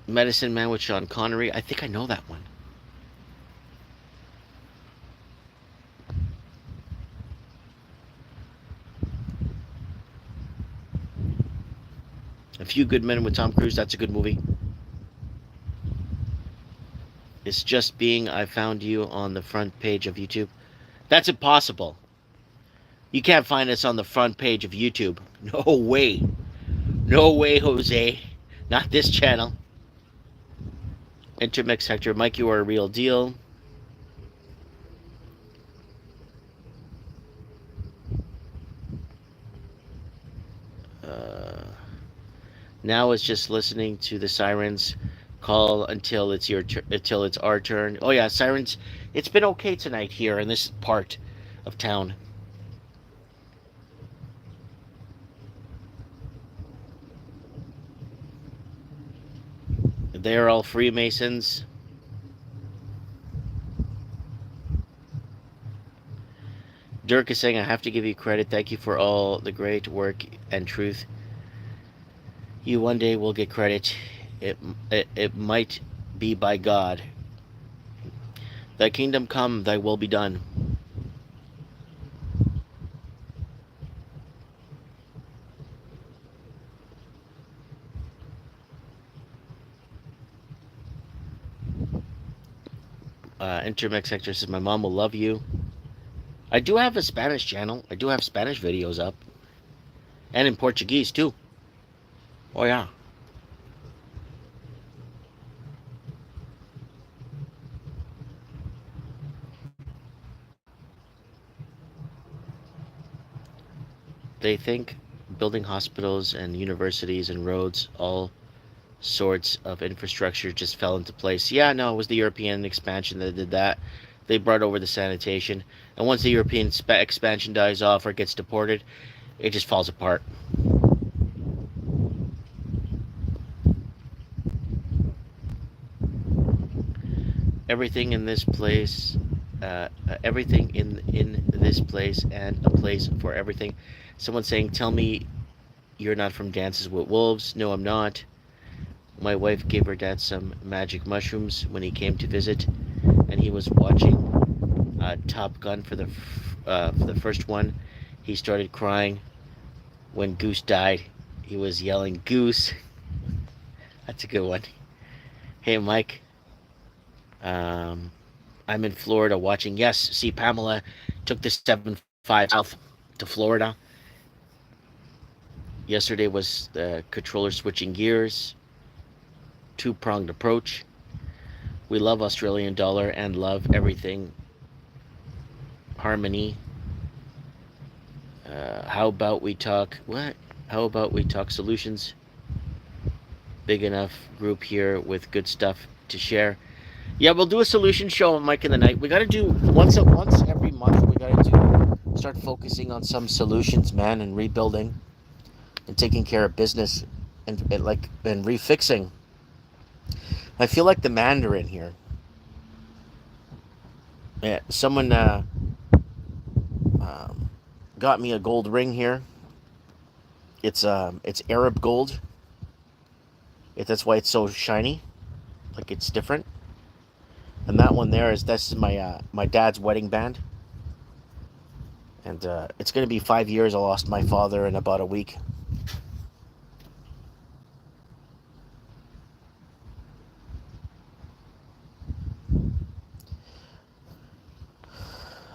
Medicine Man with Sean Connery. I think I know that one. A Few Good Men with Tom Cruise. That's a good movie. It's just being I found you on the front page of YouTube. That's impossible. You can't find us on the front page of YouTube. No way. No way, Jose. Not this channel. Intermix Hector. Mike, you are a real deal. Now it's just listening to the sirens call until it's our turn. Oh yeah, sirens. It's been okay tonight here in this part of town. They're all Freemasons. Dirk is saying, I have to give you credit. Thank you for all the great work and truth. You one day will get credit. It might be by God. Thy kingdom come, thy will be done. Intermex Hector says, my mom will love you. I do have a Spanish channel. I do have Spanish videos up. And in Portuguese, too. Oh, yeah. They think building hospitals and universities and roads, all sorts of infrastructure just fell into place. Yeah, no, it was the European expansion that did that. They brought over the sanitation. And once the European expansion dies off or gets deported, it just falls apart. Everything in this place, everything in this place, and a place for everything. Someone saying, tell me you're not from Dances with Wolves. No, I'm not. My wife gave her dad some magic mushrooms when he came to visit, and he was watching Top Gun for the first one. He started crying when Goose died. He was yelling, Goose. That's a good one. Hey, Mike. I'm in Florida watching. Yes, see, Pamela took the 7-5 south to Florida. Yesterday was the controller switching gears. Two-pronged approach. We love Australian dollar and love everything. Harmony. How about we talk... What? How about we talk solutions? Big enough group here with good stuff to share. Yeah, we'll do a solution show on Mike in the Night. We got to do once every month. We got to start focusing on some solutions, man, and rebuilding and taking care of business and refixing. I feel like the Mandarin here. Yeah, someone got me a gold ring here. It's Arab gold. That's why it's so shiny. Like it's different. And that one one there is this is my dad's wedding band, and it's gonna be 5 years. I lost my father in about a week.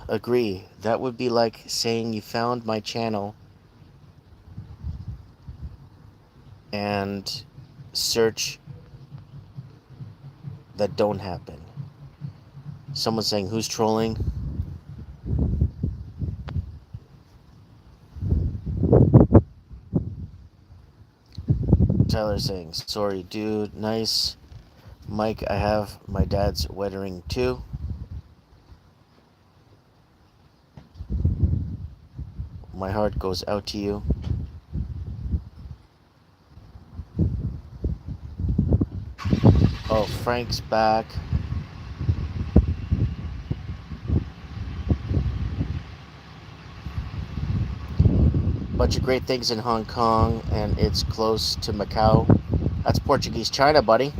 Agree. That would be like saying you found my channel and search that don't happen. Someone saying who's trolling. Tyler saying sorry, dude. Nice. Mike, I have my dad's wedding ring too. My heart goes out to you. Oh, Frank's back. Bunch of great things in Hong Kong, and it's close to Macau. That's Portuguese China, buddy.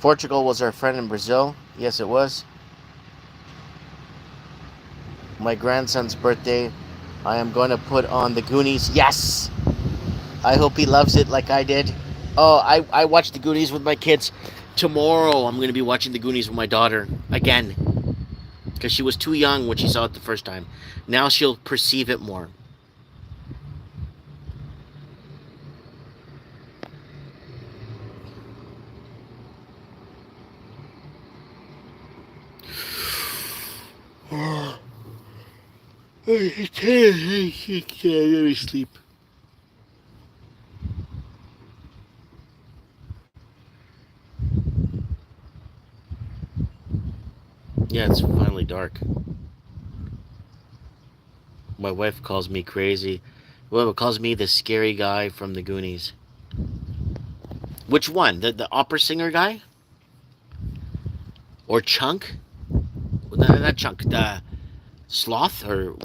Portugal was our friend in Brazil. Yes, it was. My grandson's birthday. I am going to put on the Goonies. Yes! I hope he loves it like I did. Oh, I watched the Goonies with my kids. Tomorrow, I'm going to be watching the Goonies with my daughter. Again. Because she was too young when she saw it the first time. Now she'll perceive it more. I can't really sleep. Yeah, it's finally dark. My wife calls me crazy. Well, calls me the scary guy from the Goonies. Which one? The opera singer guy? Or Chunk? Not Chunk. The Sloth? Or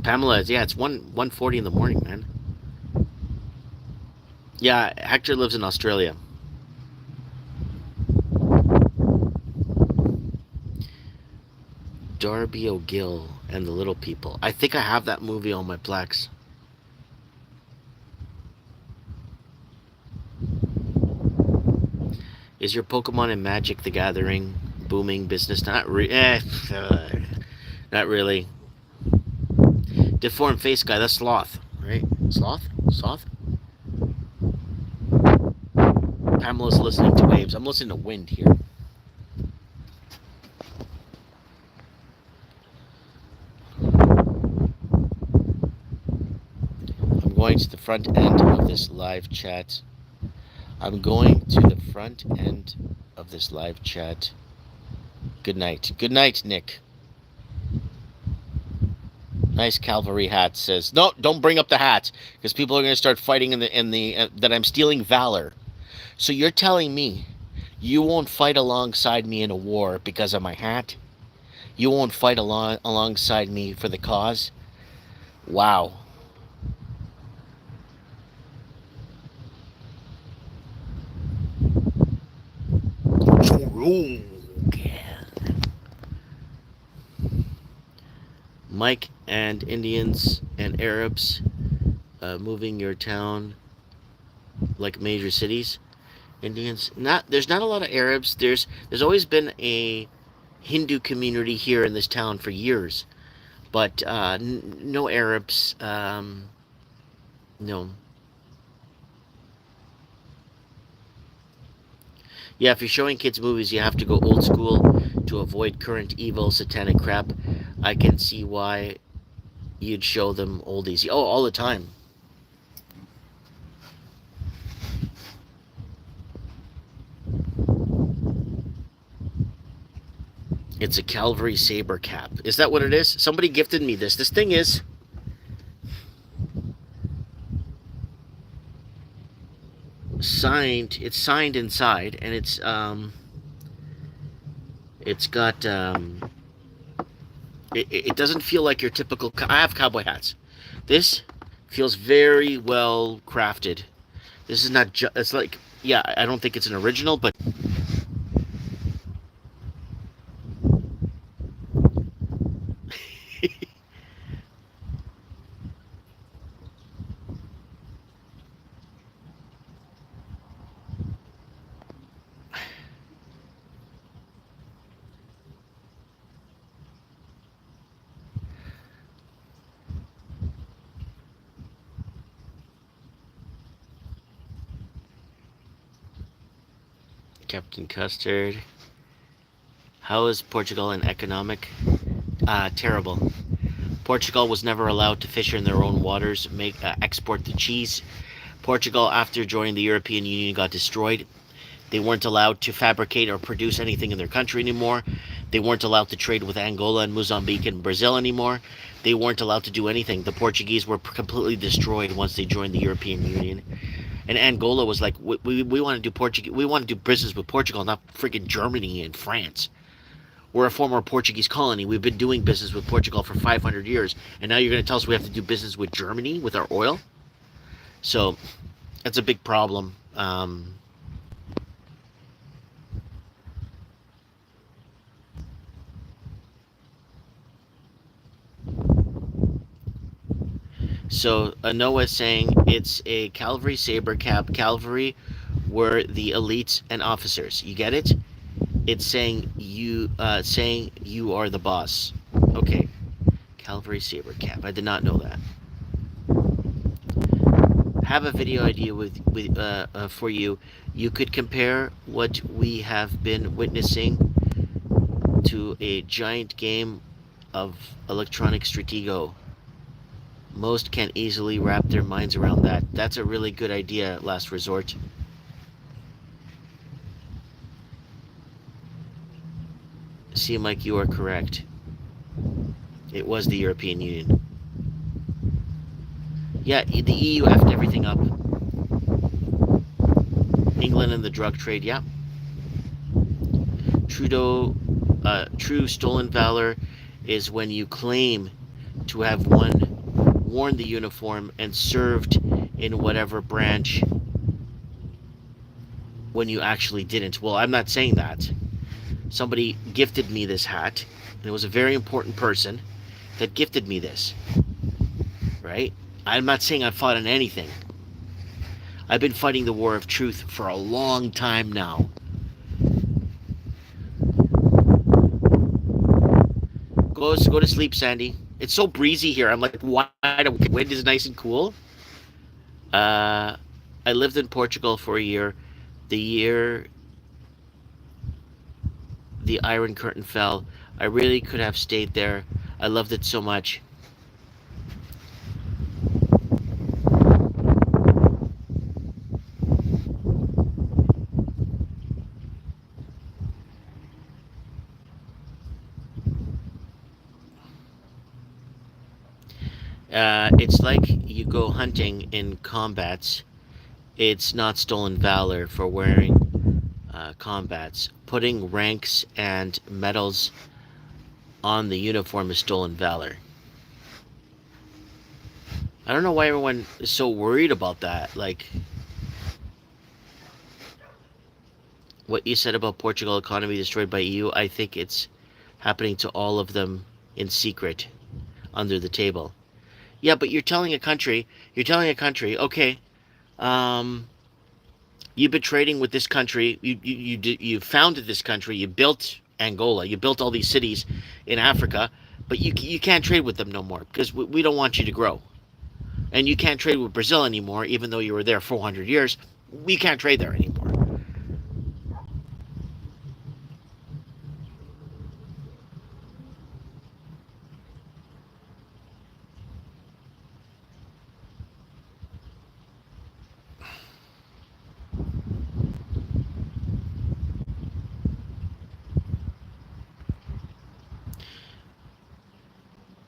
Pamela? Yeah, it's 1:40 in the morning, man. Yeah, Hector lives in Australia. Darby O'Gill and the Little People. I think I have that movie on my Plex. Is your Pokemon and Magic the Gathering booming business? Not not really. Deformed face guy. That's Sloth, right? Sloth. Pamela's listening to waves. I'm listening to wind here. I'm going to the front end of this live chat. I'm going to the front end of this live chat. Good night. Good night, Nick. Nice cavalry hat says. No, don't bring up the hat because people are going to start fighting in the that I'm stealing valor. So you're telling me you won't fight alongside me in a war because of my hat? You won't fight alongside me for the cause? Wow. Mike and Indians and Arabs moving your town like major cities. Indians, there's not a lot of Arabs. There's always been a Hindu community here in this town for years, but no Arabs. No. Yeah, if you're showing kids movies, you have to go old school to avoid current evil satanic crap. I can see why you'd show them oldies. Oh, all the time. It's a Calvary saber cap. Is that what it is? Somebody gifted me this. This thing is signed. It's signed inside, and it's It's got it doesn't feel like your typical. I have cowboy hats. This feels very well crafted. This is not. It's like, yeah. I don't think it's an original, but Captain Custard. How is Portugal in economic? Terrible. Portugal was never allowed to fish in their own waters, make export the cheese. Portugal, after joining the European Union, got destroyed. They weren't allowed to fabricate or produce anything in their country anymore. They weren't allowed to trade with Angola and Mozambique and Brazil anymore. They weren't allowed to do anything. The Portuguese were completely destroyed once they joined the European Union. And Angola was like, we want to do Portuguese, we want to do business with Portugal, not freaking Germany and France. We're a former Portuguese colony. We've been doing business with Portugal for 500 years, and now you're going to tell us we have to do business with Germany with our oil? So that's a big problem. So Noah is saying it's a cavalry saber cap. Cavalry were the elites and officers. You get it? It's saying you are the boss. Okay, cavalry saber cap. I did not know that. Have a video idea for you. You could compare what we have been witnessing to a giant game of electronic stratego. Most can't easily wrap their minds around that. That's a really good idea, Last Resort. Seem like you are correct. It was the European Union. Yeah, the EU effed everything up. England and the drug trade, yeah. True stolen valor is when you claim to have worn the uniform and served in whatever branch when you actually didn't. Well, I'm not saying that. Somebody gifted me this hat, and it was a very important person that gifted me this. Right? I'm not saying I fought on anything. I've been fighting the war of truth for a long time now. Go to sleep, Sandy. It's so breezy here. I'm like, why? The wind is nice and cool. I lived in Portugal for a year. The year the Iron Curtain fell, I really could have stayed there. I loved it so much. It's like you go hunting in combats. It's not stolen valor for wearing combats. Putting ranks and medals on the uniform is stolen valor. I don't know why everyone is so worried about that. Like, what you said about Portugal economy destroyed by EU, I think it's happening to all of them in secret, under the table. Yeah, but you're telling a country, okay, you've been trading with this country, you founded this country, you built Angola, you built all these cities in Africa, but you can't trade with them no more because we don't want you to grow. And you can't trade with Brazil anymore, even though you were there 400 years. We can't trade there anymore.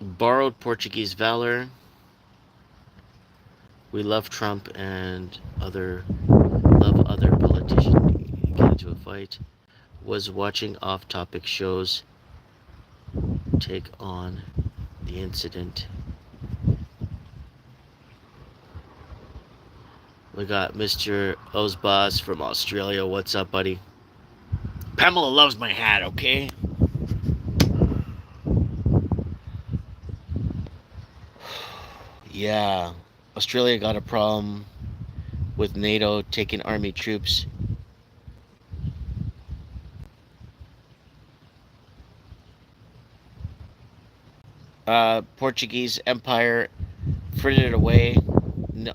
Borrowed Portuguese valor. We love Trump and other politicians get into a fight. Was watching off-topic shows take on the incident. We got Mr. Ozbos from Australia. What's up, buddy? Pamela loves my hat, okay? Yeah. Australia got a problem with NATO taking army troops. Portuguese Empire frittered away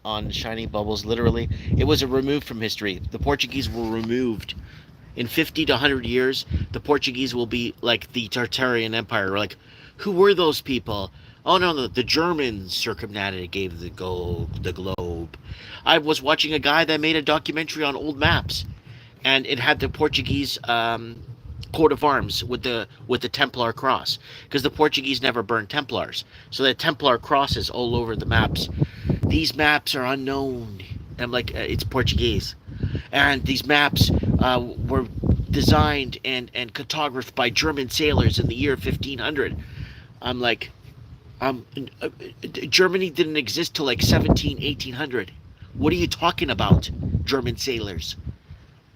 on shiny bubbles, literally. It was removed from history. The Portuguese were removed. In 50 to 100 years, the Portuguese will be like the Tartarian Empire. Like, who were those people? Oh, no, the Germans circumnated, gave the globe. I was watching a guy that made a documentary on old maps, and it had the Portuguese coat of arms with the Templar cross, because the Portuguese never burned Templars, so the Templar crosses all over the maps. These maps are unknown. I'm like, it's Portuguese, and these maps were designed and cartographed by German sailors in the year 1500. I'm like, um, Germany didn't exist till like 1800. What are you talking about, German sailors?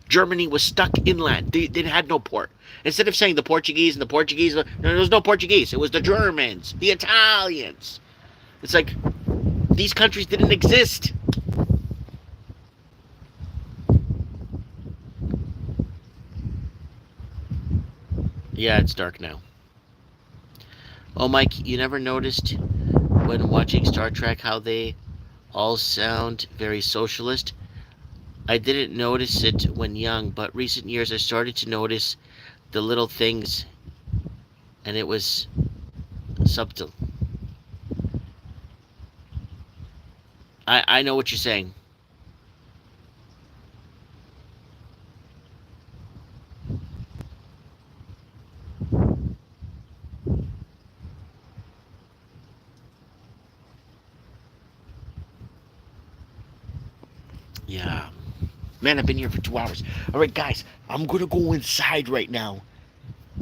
Germany was stuck inland. They had no port. Instead of saying the Portuguese and the Portuguese, no, there was no Portuguese. It was the Germans, the Italians. It's like these countries didn't exist. Yeah, it's dark now. Oh, Mike, you never noticed when watching Star Trek how they all sound very socialist? I didn't notice it when young, but recent years I started to notice the little things, and it was subtle. I know what you're saying. Yeah. Man, I've been here for 2 hours. All right, guys, I'm going to go inside right now.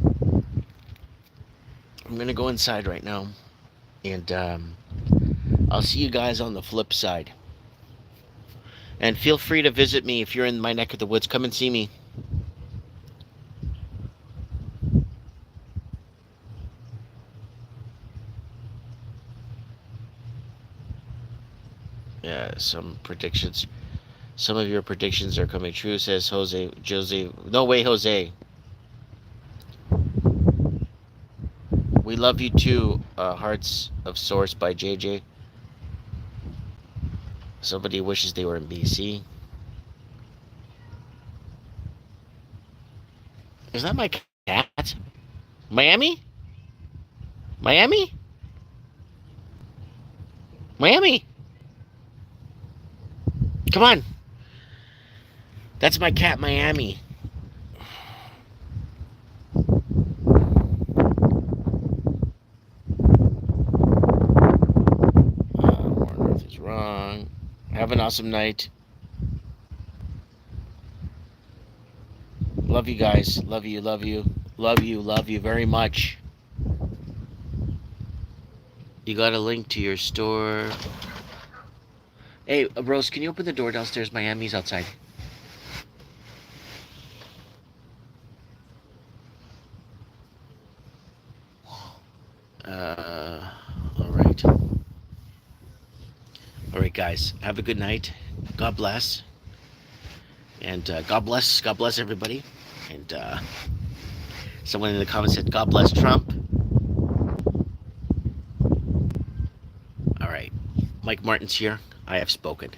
I'm going to go inside right now. And I'll see you guys on the flip side. And feel free to visit me if you're in my neck of the woods. Come and see me. Yeah, some predictions. Some of your predictions are coming true, says Jose. No way, Jose. We love you too, Hearts of Source by JJ. Somebody wishes they were in BC. Is that my cat? Miami? Miami? Miami? Come on. That's my cat, Miami. More Earth is wrong. Have an awesome night. Love you guys. Love you, love you. Love you, love you very much. You got a link to your store. Hey, Rose, can you open the door downstairs? Miami's outside. All right. All right, guys. Have a good night. God bless. And God bless everybody. And someone in the comments said, God bless Trump. All right. Mike Martin's here. I have spoken.